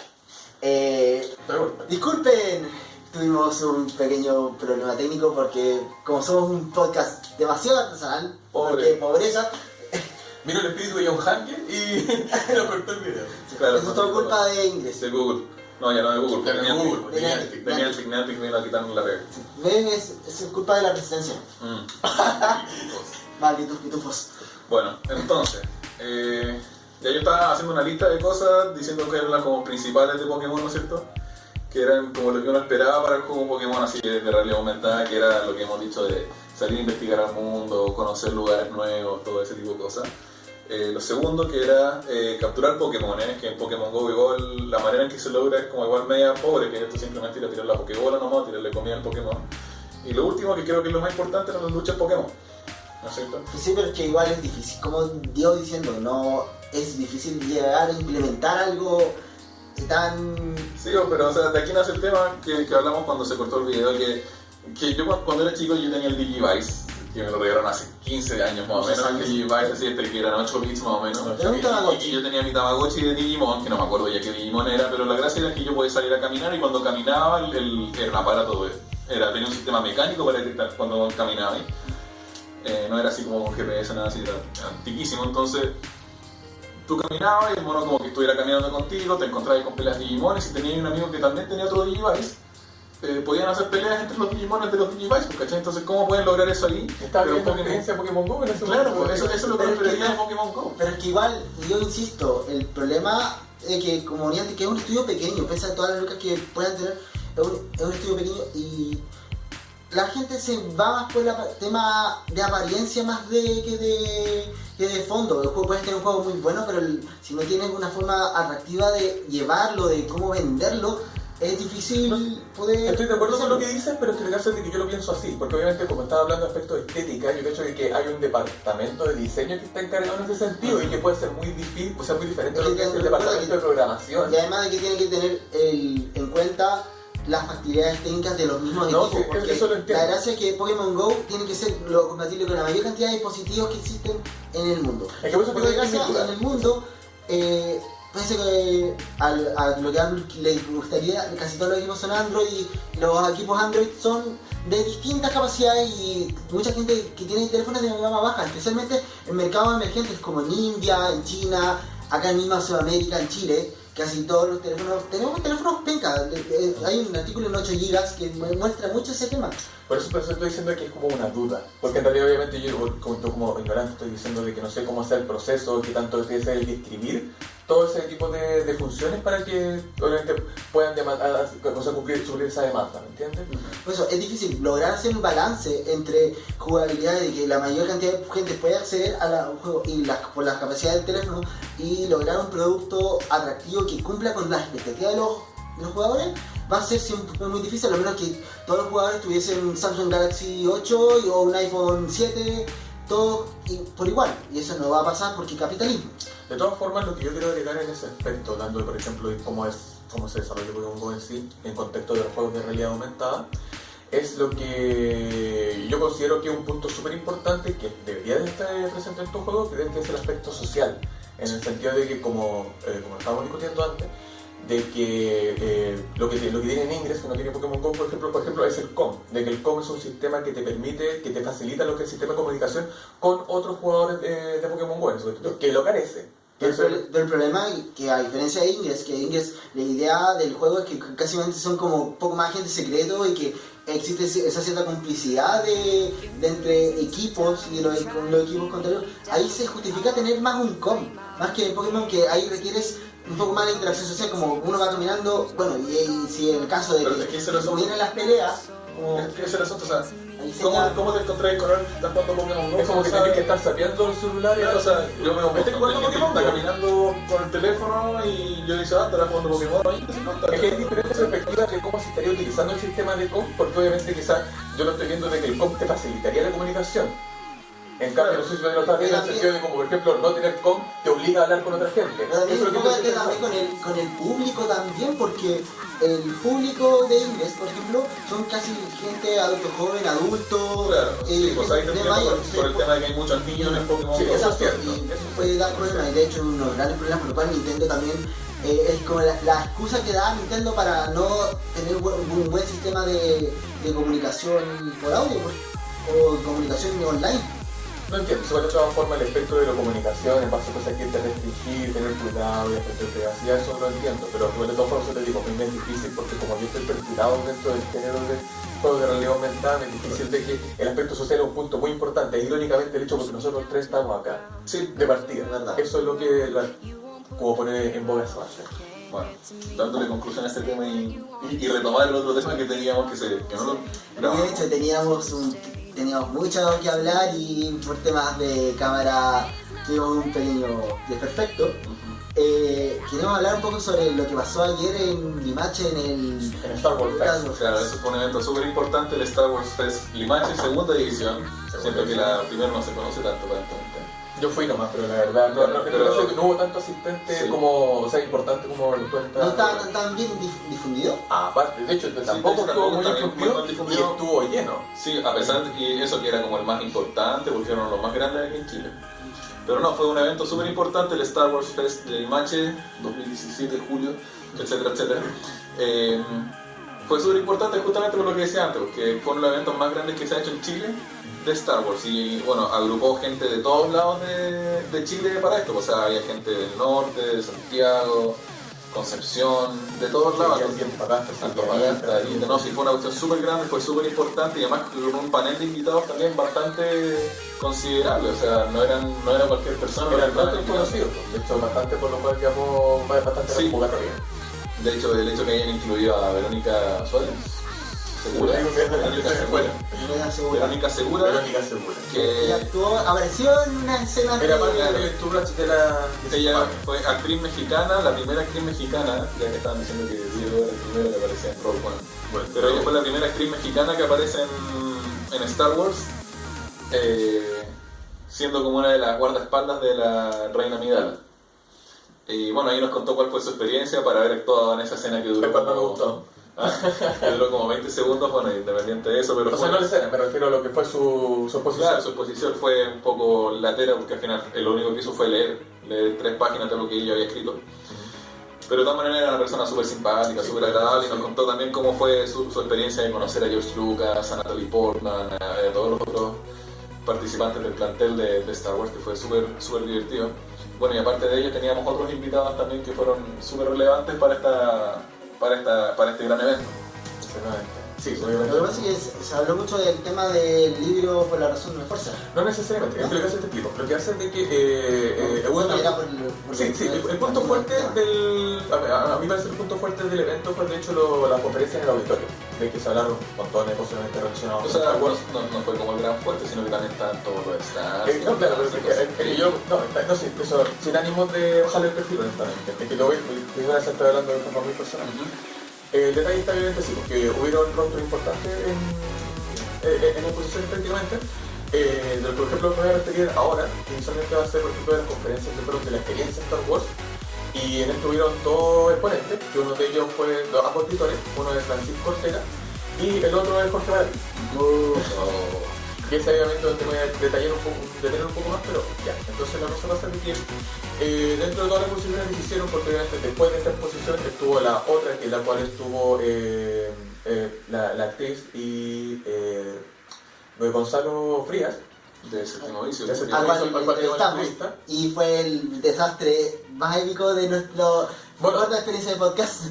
Disculpen, tuvimos un pequeño problema técnico porque como somos un podcast demasiado artesanal, porque pobreza, Vino el espíritu de John Hanke y lo cortó el video. claro, eso es todo culpa de Ingress. de Google. No, ya no de Google, De porque Google, de Niantic. tenía el Niantic vino a quitarnos la regla. Ven, es culpa de la resistencia. Malditos pitufos. Bueno, entonces, ya yo estaba haciendo una lista de cosas diciendo que eran las como principales de Pokémon, ¿no es cierto? Que eran como lo que uno esperaba para el juego Pokémon así de realidad aumentada, que era lo que hemos dicho de salir a investigar al mundo, conocer lugares nuevos, todo ese tipo de cosas. Lo segundo que era capturar Pokémon, que en Pokémon GO igual la manera en que se logra es como igual media pobre, que esto simplemente ir a tirar la Pokébola nomás, tirarle comida al Pokémon. Y lo último que creo que es lo más importante eran las luchas Pokémon, ¿no es cierto? Sí, pero es que igual es difícil, como Diego diciendo, no es difícil llegar a implementar algo tan... Sí, pero o sea, de aquí nace el tema que hablamos cuando se cortó el video, que yo cuando era chico yo tenía el Digivice, que me lo regalaron hace 15 años más o menos, el Digivice así este que eran 8 bits más o menos. Era un Tamagotchi. Y yo tenía mi Tamagotchi de Digimon, que no me acuerdo ya qué Digimon era, pero la gracia era que yo podía salir a caminar y cuando caminaba era un aparato, tenía un sistema mecánico para detectar cuando caminaba. No era así como con GPS, nada así, era antiquísimo. Entonces tú caminabas y el mono como que estuviera caminando contigo, te encontrabas con peleas Digimon, y si tenías un amigo que también tenía otro Digivice, podían hacer peleas entre los Digimones de los Digivice, ¿cachai? Entonces, ¿cómo pueden lograr eso ahí? Estaba Pero viendo la Pokémon- experiencia de Pokémon GO en ese Claro, momento. pues eso es lo que Pero me es que perdía de no- Pokémon GO. Pero es que igual, yo insisto, el problema es que como Niantic, que es un estudio pequeño, pese a todas las lucas que puedan tener, es un estudio pequeño y la gente se va más por el tema de apariencia más que de fondo. El juego, puedes tener un juego muy bueno, pero si no tienes una forma atractiva de llevarlo, de cómo venderlo, es difícil poder... Estoy de acuerdo con lo que hacerlo. dices, pero es que el caso es de que yo lo pienso así, porque obviamente como estaba hablando de aspectos de estética, yo creo que hay un departamento de diseño que está encargado en ese sentido y que puede ser muy difícil, o sea, muy diferente a lo que es el departamento de programación. Y además de que tiene que tener en cuenta las facilidades técnicas de los mismos No, equipos, sí, porque eso lo entiendo. la gracia es que Pokémon GO tiene que ser lo compatible con la mayor cantidad de dispositivos que existen en el mundo. Es que por eso Porque creo que es mi gracias duda. en el mundo, parece que a lo que le gustaría, casi todos los equipos son Android y los equipos Android son de distintas capacidades y mucha gente que tiene teléfonos de gama baja, especialmente en mercados emergentes como en India, en China, acá en misma Sudamérica, en Chile, casi todos los teléfonos, tenemos teléfonos penca, hay un artículo en 8 GB que muestra mucho ese tema. Por eso estoy diciendo que es como una duda, porque en realidad obviamente yo como ignorante estoy diciendo de que no sé cómo hacer el proceso, que tanto es el describir todo ese tipo de funciones para que obviamente puedan suplir esa demanda, ¿me entiendes? Por eso es difícil lograr hacer un balance entre jugabilidad de que la mayor cantidad de gente pueda acceder a un juego y por las capacidades del teléfono y lograr un producto atractivo que cumpla con las expectativas de los jugadores. va a ser siempre muy difícil, a lo menos que todos los jugadores tuviesen un Samsung Galaxy 8 o un iPhone 7, todos por igual, y eso no va a pasar porque capitalismo. De todas formas, lo que yo quiero agregar en ese aspecto, dando por ejemplo cómo se desarrolla Pokémon GO en sí, en contexto de los juegos de realidad aumentada, es lo que yo considero que es un punto súper importante que debería de estar presente en estos juegos, que es el aspecto social, en el sentido de que, como estábamos discutiendo antes, de que lo que tiene en inglés, que no tiene Pokémon GO, por ejemplo, es el COM, de que el COM es un sistema que te permite, que te facilita lo que es el sistema de comunicación con otros jugadores de Pokémon GO, que lo carece. Pero el problema es que, a diferencia de Ingress, la idea del juego es que casi son como un poco más agentes secretos y que existe esa cierta complicidad de entre equipos y los equipos contrarios. Ahí se justifica tener más un com, más que en Pokémon, que ahí requieres un poco más de interacción social, como uno va caminando, bueno, y si en el caso de que vienen las peleas, como... Es que ese es el asunto, o sea, sería... ¿cómo te encontrás con alguien que está jugando Pokémon GO? Es como que tienes que estar sapeando el celular. O sea, yo me meto jugando Pokémon, está caminando con el teléfono y yo digo, estará jugando Pokémon ahí. Es que hay diferentes perspectivas de cómo se estaría utilizando el sistema de COM, porque obviamente quizás yo lo estoy viendo de que el COM te facilitaría la comunicación. En cambio, no sé si lo estás viendo en el sentido de como, por ejemplo, no tener COM te obliga a hablar con otra gente. Pero también, con el público también, porque el público de Ingress, por ejemplo, son casi gente adulto joven, adulto, Claro, sí, pues ahí te de entiendo mayor, por el tema de que hay muchos niños en Pokémon Sí, GO. eso es cierto. Y eso puede dar problemas, y de hecho uno de los grandes problemas por lo cual Nintendo también es como la excusa que da Nintendo para no tener un buen sistema de comunicación por audio o comunicación online. No entiendo, sobre de todas formas el aspecto de la comunicación, en base a cosas que te restringir, tener cuidado y aspecto de privacidad, eso lo entiendo, pero de todas formas yo te digo, a mí me es difícil porque como yo estoy perfilado dentro del género de juegos de realidad aumentada, me es difícil de que el aspecto social es un punto muy importante, irónicamente el hecho porque nosotros tres estamos acá, Sí, de partida, verdad. eso es lo que, como poner en boga esa base. bueno, dándole conclusión a este tema y retomar el otro tema que teníamos que no lo De grabamos. hecho teníamos mucho que hablar y por temas de cámara tuvimos un pequeño desperfecto. Queremos hablar un poco sobre lo que pasó ayer en Limache En Star Wars Fest. Claro, eso fue un evento súper importante, el Star Wars Fest Limache, segunda edición. Siento que la primera no se conoce tanto aparentemente. Yo fui nomás, pero la verdad, no hubo tanto asistente Sí. como, o sea, importante como el pueden ¿No estaba tan bien difundido? Aparte, de hecho, tampoco estuvo muy difundido y estuvo lleno. Sí, a pesar de que eso que era como el más importante, porque eran los más grandes aquí en Chile. Pero no, fue un evento súper importante, el Star Wars Fest de Limache, 2017, julio, etcétera, etcétera. Fue súper importante justamente por lo que decía antes, porque fue uno de los eventos más grandes que se ha hecho en Chile de Star Wars y bueno, agrupó gente de todos lados de Chile para esto, o sea, había gente del norte, de Santiago, Concepción, de todos lados. Antofagasta, y no, sí, fue una cuestión súper grande, fue súper importante y además con un panel de invitados también bastante considerable, o sea, no eran cualquier persona, Eran eran tantos conocidos, de hecho, bastante por lo cual llamó bastante Sí. convocatoria. De hecho, el hecho que hayan incluido a Verónica Suárez, Segura, Verónica Segura, Verónica Segura. Verónica Segura, Y que apareció en una escena Era parte del tour de la... ella fue actriz mexicana, la primera actriz mexicana, ya que estaban diciendo que Diego era el primero que aparecía en Rogue One. Bueno, pero ella fue la primera actriz mexicana que aparece en Star Wars, siendo como una de las guardaespaldas de la reina Amidala. Y bueno, ahí nos contó cuál fue su experiencia para haber actuado en esa escena que duró ¿Cuánto me gustó? que duró como 20 segundos, bueno, independiente de eso, pero O sea, no la escena, me refiero a lo que fue su exposición. claro, su exposición fue un poco latera porque al final lo único que hizo fue leer 3 páginas de lo que ella había escrito. Pero de todas maneras era una persona súper simpática, súper agradable y nos contó también cómo fue su experiencia de conocer a George Lucas, a Natalie Portman, a todos los otros participantes del plantel de Star Wars, que fue súper divertido. Bueno, y aparte de ellos teníamos otros invitados también que fueron súper relevantes para este gran evento. Exactamente. Sí, Lo obviamente. que pasa es que se habló mucho del tema del libro por la razón de la fuerza. No necesariamente, es que lo que hace te explico. Lo que hace es de que Bueno, bueno, era por sí, el punto fuerte del... A mí me parece el punto fuerte del evento fue de hecho la conferencia en el auditorio, de que se hablaron montones posiblemente relacionados O con sea, Star Wars. no fue como el gran fuerte, sino que también estaban todos los stars. No, claro, pero es que yo, no sé, eso, sin ánimo de bajarle el perfil, honestamente. Es que lo voy a estar hablando de forma muy personal. El detalle está evidente, sí, porque hubieron rostros importantes en exposiciones prácticamente. De lo que, por ejemplo, me voy a referir ahora, inicialmente va a ser, por ejemplo, de las conferencias que fueron de la experiencia Star Wars. Y en esto hubieron dos exponentes, que uno de ellos fue ambos escritores, uno es Francisco Ortega y el otro es Jorge Baradit. Que es obviamente donde voy a detener un poco más, pero ya. Entonces la cosa pasa de que dentro de todas las exposiciones que se hicieron, porque obviamente después de esta exposición estuvo la otra, que la cual estuvo la actriz y Gonzalo Frías. De Séptimo Vicio. Y fue el desastre más épico de nuestra corta experiencia de podcast.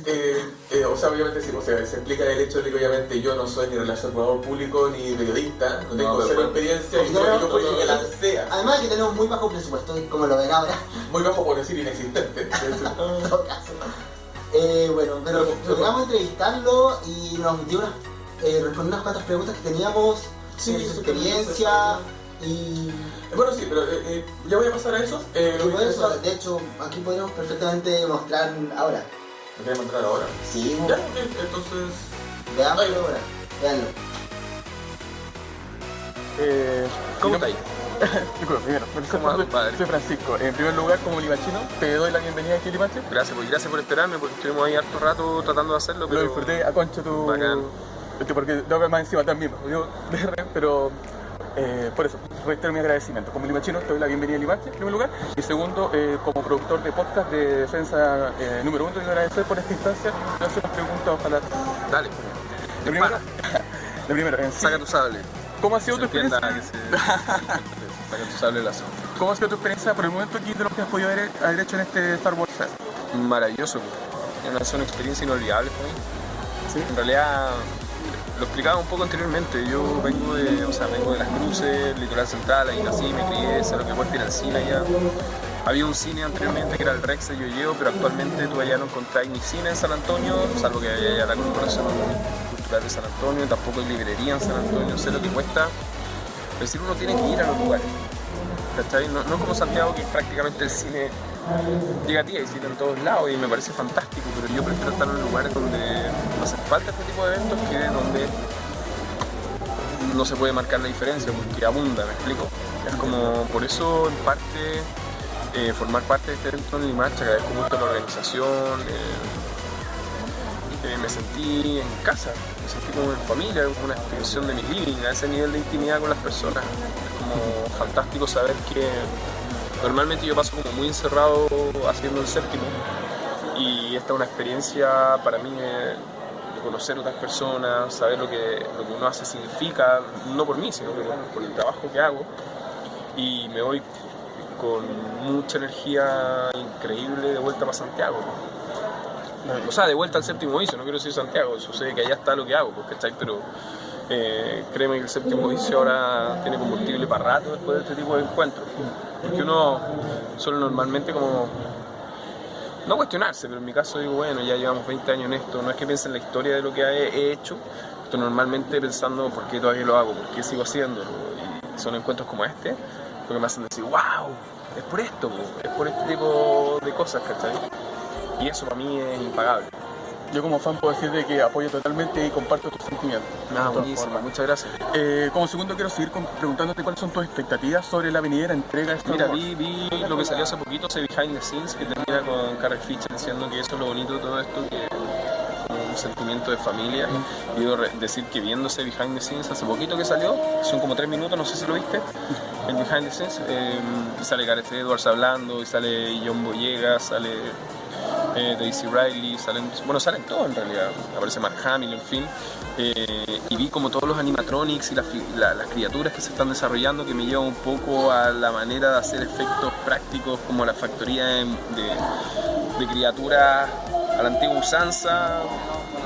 O sea, obviamente sí, o sea, se explica el hecho de que obviamente yo no soy ni relacionador público ni periodista, no tengo cero experiencia y yo fui que lancé. Además que tenemos muy bajo presupuesto, como lo ven ahora. Muy bajo por decir inexistente. En todo caso. Bueno, pero logramos entrevistarlo y nos dio respondió unas cuantas preguntas que teníamos sobre su experiencia. Y bueno, sí, pero ya voy a pasar a eso. De hecho, aquí podemos perfectamente mostrar ahora. ¿Me quieren mostrar ahora? Sí, ya, entonces. Veámoslo ahora, veanlo. ¿Cómo está ahí? Primero, soy Francisco. En primer lugar, como limachino, te doy la bienvenida aquí a Limache. Gracias por esperarme, porque estuvimos ahí harto rato tratando de hacerlo, pero... Lo disfruté a concha tu... Bacán. Porque tengo que más encima también, yo pero... por eso, reitero mi agradecimiento. Como limachino, te doy la bienvenida a Limache, en primer lugar. Y segundo, como productor de podcast de defensa número 1, te quiero agradecer por esta instancia. Te hacer unas preguntas, ojalá. Dale. La primera, en sí, Saca tu sable. ¿cómo ha sido tu experiencia? Saca tu sable lazo. ¿Cómo ha sido tu experiencia por el momento aquí de lo que has podido haber hecho en este Star Wars Fest? Maravilloso. Es una experiencia inolvidable para mí. ¿Sí? En realidad, lo explicaba un poco anteriormente. Yo vengo de Las Cruces, Litoral Central, ahí nací, me crié, sé lo que cuesta ir al cine allá. Había un cine anteriormente que era el Rex de Yoyeo, pero actualmente tú allá no encontráis ni cine en San Antonio, salvo que haya la Corporación Cultural de San Antonio, tampoco hay librería en San Antonio, sé lo que cuesta. Es decir, uno tiene que ir a los lugares, ¿cachai? No como Santiago, que prácticamente el cine llega a ti, hay cine en todos lados y me parece fantástico, pero yo prefiero estar en lugares donde no hace falta este tipo de eventos que donde no se puede marcar la diferencia, porque abunda, ¿me explico? Es como, por eso en parte, formar parte de este evento en Limache, agradezco mucho la organización, me sentí en casa, me sentí como en familia, como una extensión de mi living, a ese nivel de intimidad con las personas. Es como fantástico saber que normalmente yo paso como muy encerrado haciendo el séptimo y esta es una experiencia para mí de conocer otras personas, saber lo que uno hace significa, no por mí, sino por el trabajo que hago, y me voy con mucha energía increíble de vuelta para Santiago. O sea, de vuelta al Séptimo Vicio, no quiero decir Santiago, sucede que allá está lo que hago, ¿cachai? Pero créeme que el Séptimo Vicio ahora tiene combustible para rato después de este tipo de encuentros. Porque uno suele normalmente como, no cuestionarse, pero en mi caso digo, bueno, ya llevamos 20 años en esto, no es que piense en la historia de lo que he hecho, estoy normalmente pensando por qué todavía lo hago, por qué sigo haciéndolo. Y son encuentros como este, lo que me hacen decir, wow, es por esto, es por este tipo de cosas, ¿cachai? Y eso para mí es impagable. Yo como fan puedo decir de que apoyo totalmente y comparto tus sentimientos. Buenísimo, muchas gracias. Como segundo quiero seguir preguntándote cuáles son tus expectativas sobre la venidera entrega de Star Wars. Mira, vi lo que salió hace poquito, ese Behind the Scenes, que termina con Carrie Fisher diciendo que eso es lo bonito de todo esto, que un sentimiento de familia. Y debo decir que viendo ese Behind the Scenes hace poquito que salió, son como 3 minutos, no sé si lo viste, el Behind the Scenes, sale Gareth Edwards hablando, y sale John Boyega, sale Daisy Ridley, salen todos en realidad, aparece Mark Hamill, en fin, y vi como todos los animatronics y las criaturas que se están desarrollando, que me llevan un poco a la manera de hacer efectos prácticos como la factoría de criaturas a la antigua usanza,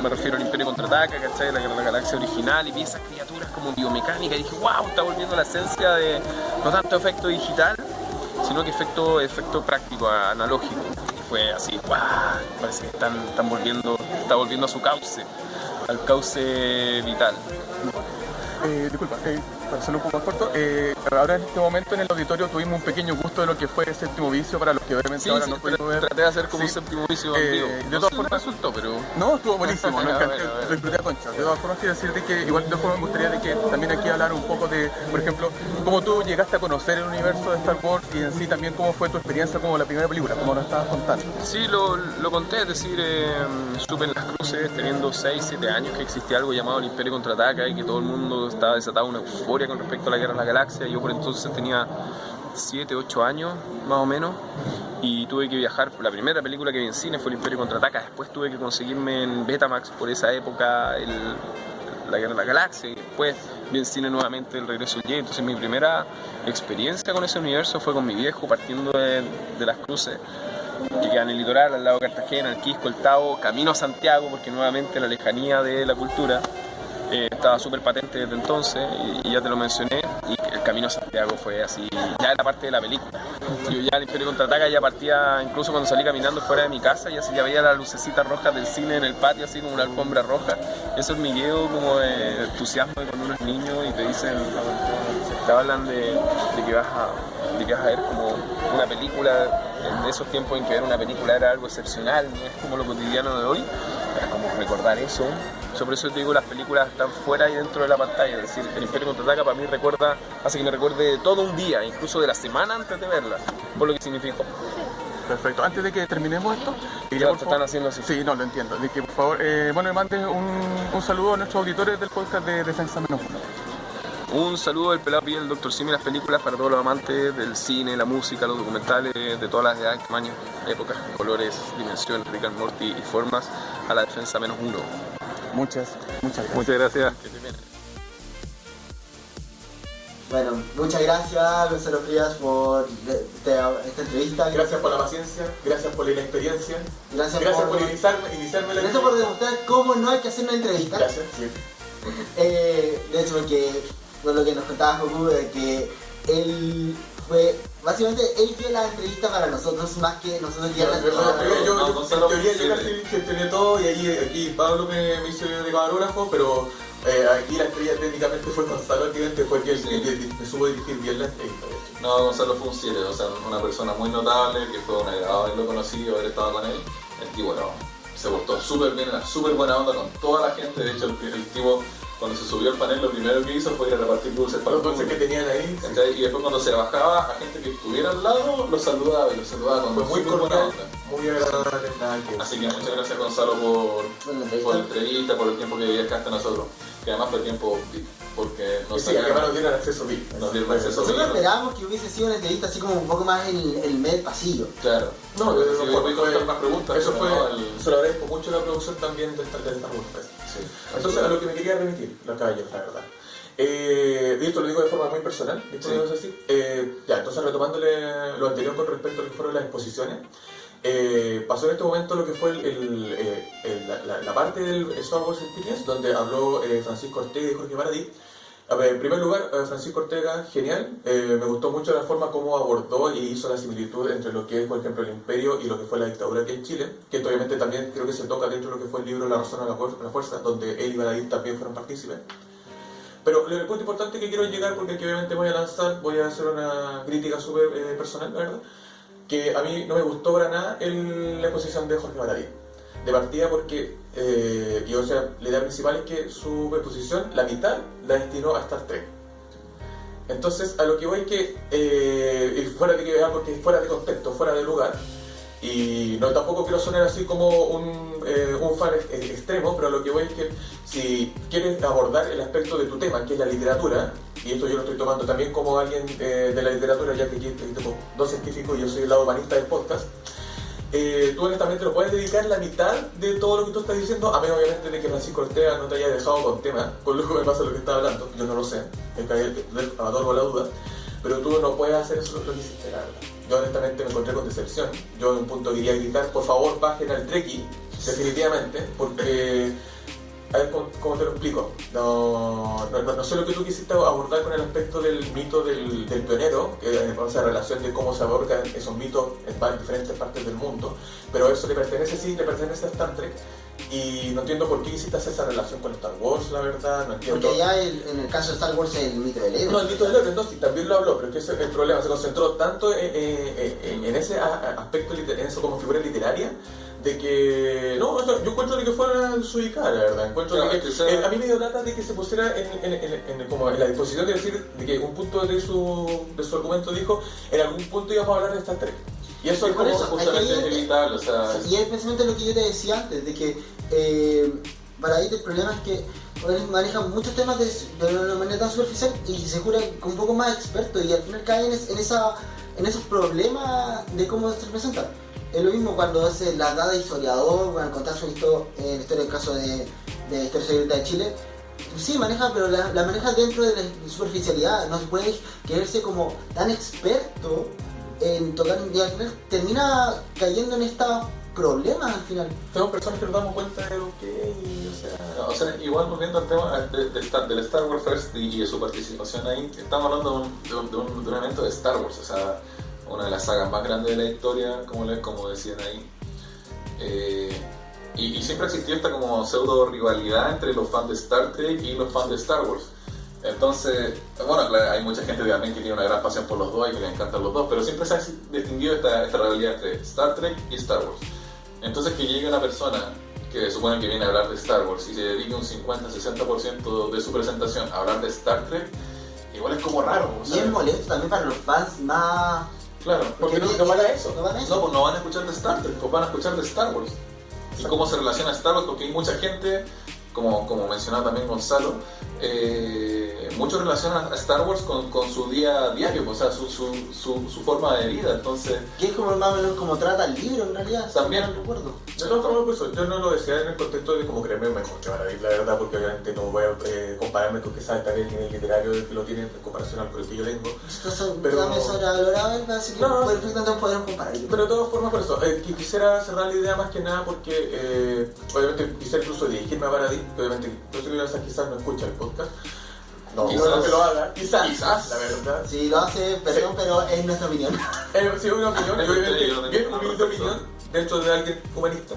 me refiero al Imperio Contraataca, ¿cachai? La galaxia original, y vi esas criaturas como biomecánica y dije, wow, está volviendo la esencia de no tanto efecto digital, sino que efecto práctico, analógico. Fue así, ¡guau! Parece que está volviendo a su cauce, al cauce vital. Disculpa, para hacerlo un poco más corto, ahora en este momento en el auditorio tuvimos un pequeño gusto de lo que fue el Séptimo Vicio, para los que obviamente ahora no pudimos ver. Traté de hacer como un Séptimo Vicio en vivo. De todas formas resultó, pero... No, estuvo buenísimo, ¿no? A ver. Lo disfruté a concha. De todas formas quiero decirte que igual de todas formas me gustaría de que también aquí hablar un poco de, por ejemplo, cómo tú llegaste a conocer el universo de Star Wars y en sí también cómo fue tu experiencia como la primera película, como nos estabas contando. Sí, lo conté, es decir, supe en Las Cruces, teniendo 6, 7 años, que existía algo llamado el Imperio Contraataca y que todo el mundo estaba desatado una euforia con respecto a la Guerra de la Galaxia. Yo por entonces tenía 7, 8 años, más o menos, y tuve que viajar. La primera película que vi en cine fue el Imperio Contraataca, después tuve que conseguirme en Betamax por esa época la Guerra de la Galaxia, y después vi en cine nuevamente El Regreso del Jedi. Entonces mi primera experiencia con ese universo fue con mi viejo, partiendo de Las Cruces, que queda en el litoral, al lado de Cartagena, el Quisco, el Tao, camino a Santiago, porque nuevamente la lejanía de la cultura estaba súper patente desde entonces, y ya te lo mencioné, y el camino a Santiago fue así, ya era parte de la película. Yo ya el Imperio Contraataca ya partía, incluso cuando salí caminando fuera de mi casa, ya veía las lucecitas rojas del cine en el patio, así como una alfombra roja. Ese hormigueo como de entusiasmo de cuando uno es niño y te dicen, te hablan de que vas a ver como una película, en esos tiempos en que ver una película era algo excepcional, no es como lo cotidiano de hoy, era como recordar eso. Por eso te digo, las películas están fuera y dentro de la pantalla, es decir, el Imperio Contraataca para mí hace que me recuerde de todo un día, incluso de la semana antes de verla, por lo que significó. Perfecto. Antes de que terminemos esto, ya te están haciendo así. Sí, no, lo entiendo. De que por favor, me mandes un saludo a nuestros auditores del podcast de Defensa Menos Uno. Un saludo del Pelado Piel, del Dr. Simi, las películas para todos los amantes del cine, la música, los documentales de todas las edades, tamaños, épocas, colores, dimensiones, Rick and Morty y formas, a la Defensa Menos Uno. Muchas gracias. Muchas gracias. Bueno, muchas gracias Gonzalo Frías por esta entrevista. Gracias por la paciencia, gracias por la inexperiencia, Gracias por iniciarme la Gracias por demostrar cómo no hay que hacer una entrevista. Gracias, sí. De hecho, porque por lo que nos contaba Goku, de que él fue, básicamente él dio la entrevista para nosotros más que nosotros dieron la entrevista. En teoría yo casi gestioné todo, y aquí Pablo me hizo de camarógrafo, pero aquí la estrella técnicamente fue Gonzalo, que fue quien me supo dirigir bien la entrevista. No, Gonzalo fue un 7, o sea, una persona muy notable, que fue un agradable haberlo conocido, haber estado con él. El tipo se portó súper bien, era súper buena onda con toda la gente. De hecho, el tipo, cuando se subió al panel, lo primero que hizo fue ir a repartir dulces para los dulces que tenían ahí. Y después, cuando se bajaba, a gente que estuviera al lado, lo saludaba, y lo saludaba con muy súper buena onda. Muy agradable. Así que muchas gracias, Gonzalo, por la entrevista, por el tiempo que dedicaste a nosotros, que además fue tiempo VIP, porque nos dieron acceso VIP. Nosotros esperábamos que hubiese sido una entrevista así como un poco más en el medio del pasillo. Claro. No, fue más preguntas. Eso fue, se lo agradezco mucho la producción también de Star Wars. Sí. Entonces, a lo que me quería remitir, los caballeros, la verdad. Y esto lo digo de forma muy personal, ¿viste? Sí. Así. Entonces, retomándole lo anterior con respecto a lo que fueron las exposiciones, pasó en este momento lo que fue la parte del Star Wars Experience, donde habló Francisco Ortega y Jorge Baradit. En primer lugar, Francisco Ortega, genial. Me gustó mucho la forma como abordó y hizo la similitud entre lo que es, por ejemplo, el imperio y lo que fue la dictadura aquí en Chile, que obviamente también creo que se toca dentro de lo que fue el libro La razón a la fuerza, donde él y Baradit también fueron partícipes. Pero el punto importante que quiero llegar, porque aquí obviamente voy a hacer una crítica súper personal, la verdad, que a mí no me gustó para nada la exposición de Jorge Baradit. De partida porque, la idea principal es que su exposición, la mitad, la destinó a Star Trek. Entonces, a lo que voy es que, fuera de contexto, fuera de lugar, y no tampoco quiero sonar así como un fan extremo, pero a lo que voy es que si quieres abordar el aspecto de tu tema, que es la literatura, y esto yo lo estoy tomando también como alguien de la literatura, ya que aquí tengo dos científicos y yo soy el lado humanista del podcast, tú honestamente lo puedes dedicar la mitad de todo lo que tú estás diciendo, a menos obviamente de que Francisco Ortega no te haya dejado con tema, con lo que me pasa lo que está hablando, yo no lo sé, adoro la duda, pero tú no puedes hacer eso lo que hiciste, la verdad. Yo honestamente me encontré con decepción. Yo en un punto quería gritar, por favor bajen al Trekkie, definitivamente, porque, a ver, ¿cómo te lo explico? No sé lo que tú quisiste abordar con el aspecto del mito del pionero, esa relación de cómo se abordan esos mitos en diferentes partes del mundo, pero eso le pertenece a Star Trek, Y no entiendo por qué hiciste esa relación con Star Wars, la verdad, no entiendo. Porque ya en el caso de Star Wars es el mito del héroe. No, el mito del héroe, no, sí, también lo habló, pero es que ese es el problema, se concentró tanto en ese aspecto, en eso como figura literaria, de que, no, o sea, yo encuentro de que fuera desubicada, la verdad, encuentro Claro, de que, que a mí me dio lata de que se pusiera como en la disposición de decir de que un punto de su argumento dijo, en algún punto íbamos a hablar de Star Trek. Y eso Sí, es por como eso, justamente es evitable, o sea... Y es precisamente lo que yo te decía antes, de que para ahí el problema es que manejan muchos temas de una manera tan superficial y se juran con un poco más expertos y al final caen en esos problemas de cómo se presentan. Es lo mismo cuando hace la dada historiador, cuando contar su historia, en el caso de Historia Secreta de Chile. Sí, maneja, pero la maneja dentro de la superficialidad. No se puede quererse como tan experto en tocar y al final termina cayendo en estos problemas al final. Tenemos personas que nos damos cuenta de lo que O sea, igual volviendo al tema del Star Wars Fest y de su participación ahí, estamos hablando de un evento de Star Wars, o sea, una de las sagas más grandes de la historia, como decían ahí. Y siempre existió esta como pseudo rivalidad entre los fans de Star Trek y los fans de Star Wars. Entonces, bueno, claro, hay mucha gente también que tiene una gran pasión por los dos y que les encantan los dos, pero siempre se ha distinguido esta rivalidad entre Star Trek y Star Wars. Entonces que llegue una persona que supone que viene a hablar de Star Wars y se dedique un 50-60% de su presentación a hablar de Star Trek, igual es como raro. O sea, Y es molesto también para los fans más... claro, porque no van a eso. No van a eso. no, pues no van a escuchar de Star Trek, pues van a escuchar de Star Wars. Y cómo se relaciona Star Wars, porque hay mucha gente, como mencionaba también Gonzalo, muchos relacionan a Star Wars con su día diario, o sea, su forma de vida, entonces... Que es como más o menos como trata el libro en realidad, También. no recuerdo. Yo no lo decía en el contexto de como creerme mejor que Baradit, la verdad, porque obviamente no voy a compararme con que sabe también el nivel literario que lo tiene en comparación al que yo tengo. Entonces, Pero- me sobrevalorado, así que No, perfectamente podemos comparar. Pero de todas formas, por eso, quisiera cerrar la idea más que nada porque obviamente quisiera incluso dirigirme a Baradit, que obviamente yo sé que quizás no escucha el podcast. No, Quizás. no que lo haga, quizás, la verdad. Si lo hace, perdón, pero es nuestra opinión. Sí, una opinión, y obviamente Yo no tengo bien ninguna humilde opinión dentro de alguien humanista,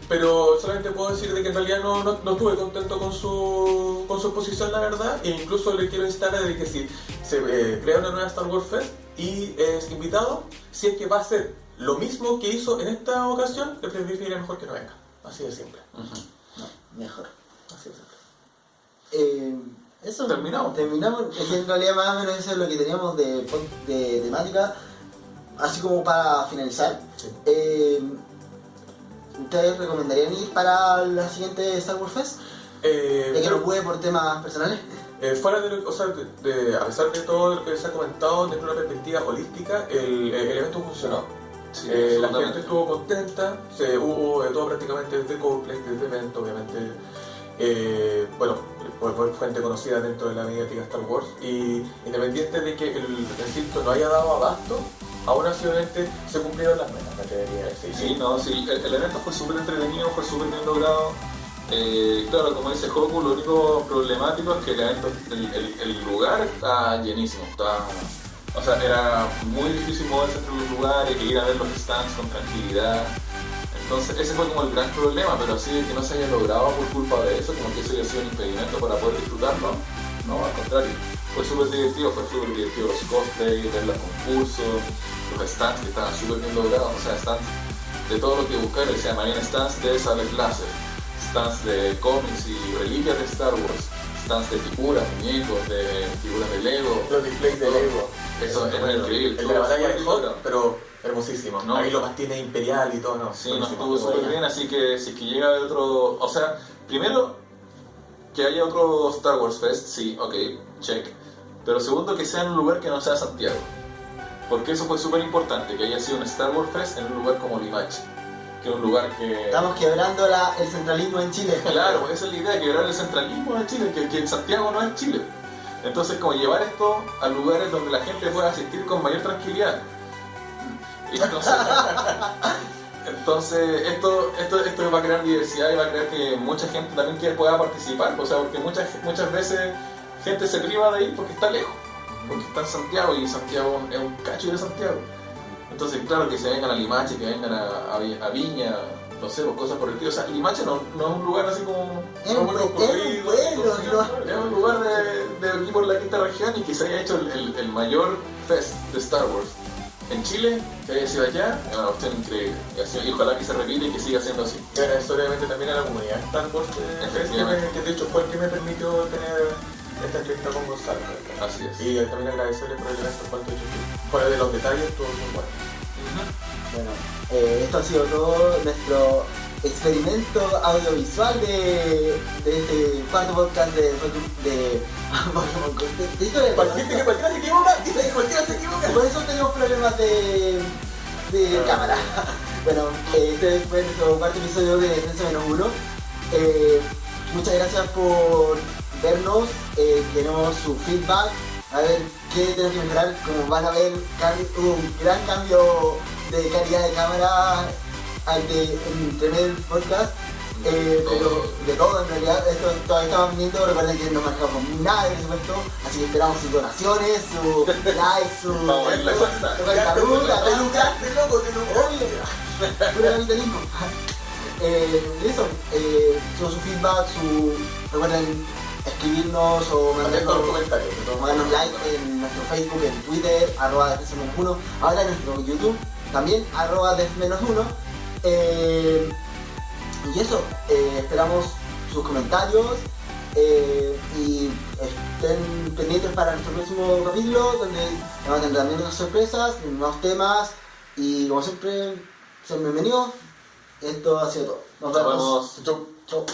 pero solamente puedo decir de que en realidad no estuve contento con su exposición, la verdad, e incluso le quiero instar a que si se crea una nueva Star Wars Fest y es invitado, si es que va a hacer lo mismo que hizo en esta ocasión, le preferiría mejor que no venga, así de simple. Mejor. Así de simple. Eso. Terminamos. Es que en realidad más o menos eso es lo que teníamos de temática. Así como para finalizar. ¿Ustedes recomendarían ir para la siguiente Star Wars Fest? De que no pude por temas personales. Fuera de, o sea, a pesar de todo lo que se ha comentado, dentro de una perspectiva holística, el evento funcionó. Sí, La absolutamente. gente estuvo contenta, hubo de todo prácticamente desde Coldplay, desde evento, obviamente. Bueno, por fuente conocida dentro de la mediática Star Wars, y independiente de que el recinto no haya dado abasto, aún así obviamente se cumplieron las metas, me atrevería a decir. Sí, no, sí, el evento fue súper entretenido, fue súper bien logrado. Claro, como dice Joku, lo único problemático es que el evento, el lugar está llenísimo, o sea, era muy difícil moverse entre los lugares, ir a ver los stands con tranquilidad. Entonces ese fue como el gran problema, pero así de que no se haya logrado por culpa de eso, como que eso haya sido un impedimento para poder disfrutarlo, no, al contrario. Fue súper divertido los cosplays, ver los concursos, los stands que estaban súper bien logrados, o sea, stands de todo lo que buscar, se llamarían stands de sables láser, stands de cómics y reliquias de Star Wars, stands de figuras, muñecos, de figuras de Lego. Los displays de Lego. Eso era increíble. El de la batalla de Estuvo súper Hot, pero hermosísimo. No. Ahí lo más tiene imperial y todo, ¿no? Sí, nos Buenísimo. estuvo súper bien, así que si es que llega otro... O sea, primero, que haya otro Star Wars Fest, sí, ok, check. Pero segundo, que sea en un lugar que no sea Santiago. Porque eso fue súper importante, que haya sido un Star Wars Fest en un lugar como Limache. Que es un lugar que... Estamos quebrando el centralismo en Chile. Claro, esa es la idea, quebrar el centralismo en Chile, que en Santiago no es Chile. Entonces, como llevar esto a lugares donde la gente pueda asistir con mayor tranquilidad. Y entonces esto va a crear diversidad y va a crear que mucha gente también pueda participar, o sea, porque muchas veces gente se priva de ir porque está lejos, porque está en Santiago y Santiago es un cacho de Santiago. Entonces, claro, que se vengan a Limache, que vengan a Viña, no sé, pues cosas por el estilo. O sea, Limache no es un lugar así como... Es un pueblo, Es un lugar de aquí por la quinta región y que se haya hecho el mayor fest de Star Wars en Chile, que haya sido allá, es una cuestión increíble. Y ojalá que se repita y que siga siendo así. Y agradezco obviamente también a la comunidad de Star Wars, que de hecho fue el que me permitió tener esta entrevista con Gonzalo. Así es. Y también agradecerle por el evento, cuanto hecho. Fuera de los detalles, todo muy bueno. Bueno, esto ha sido todo nuestro experimento audiovisual de este cuarto podcast de historia. Cualquiera se equivoca, cualquiera se equivoca. Por eso tenemos problemas de cámara. Bueno, este fue nuestro cuarto episodio de Defensa Menos Uno. Muchas gracias por vernos. Queremos su feedback. A ver qué tenemos que mejorar. Como van a ver, un gran cambio de calidad de cámara entre el podcast. Pero de todo, en realidad, esto todavía estamos vendiendo. Recuerden que no manejamos nada de presupuesto, así que esperamos sus donaciones, su like, su puro capitalismo. Eso, su feedback, recuerden escribirnos o mandarnos like en nuestro Facebook, en Twitter, @defensa-1, ahora en nuestro YouTube también, @def-1. Y eso, esperamos sus comentarios y estén pendientes para nuestro próximo capítulo, donde vamos a tener también unas sorpresas, nuevos temas y como siempre, sean bienvenidos. Esto ha sido todo. Nos vemos. Chau. Chau.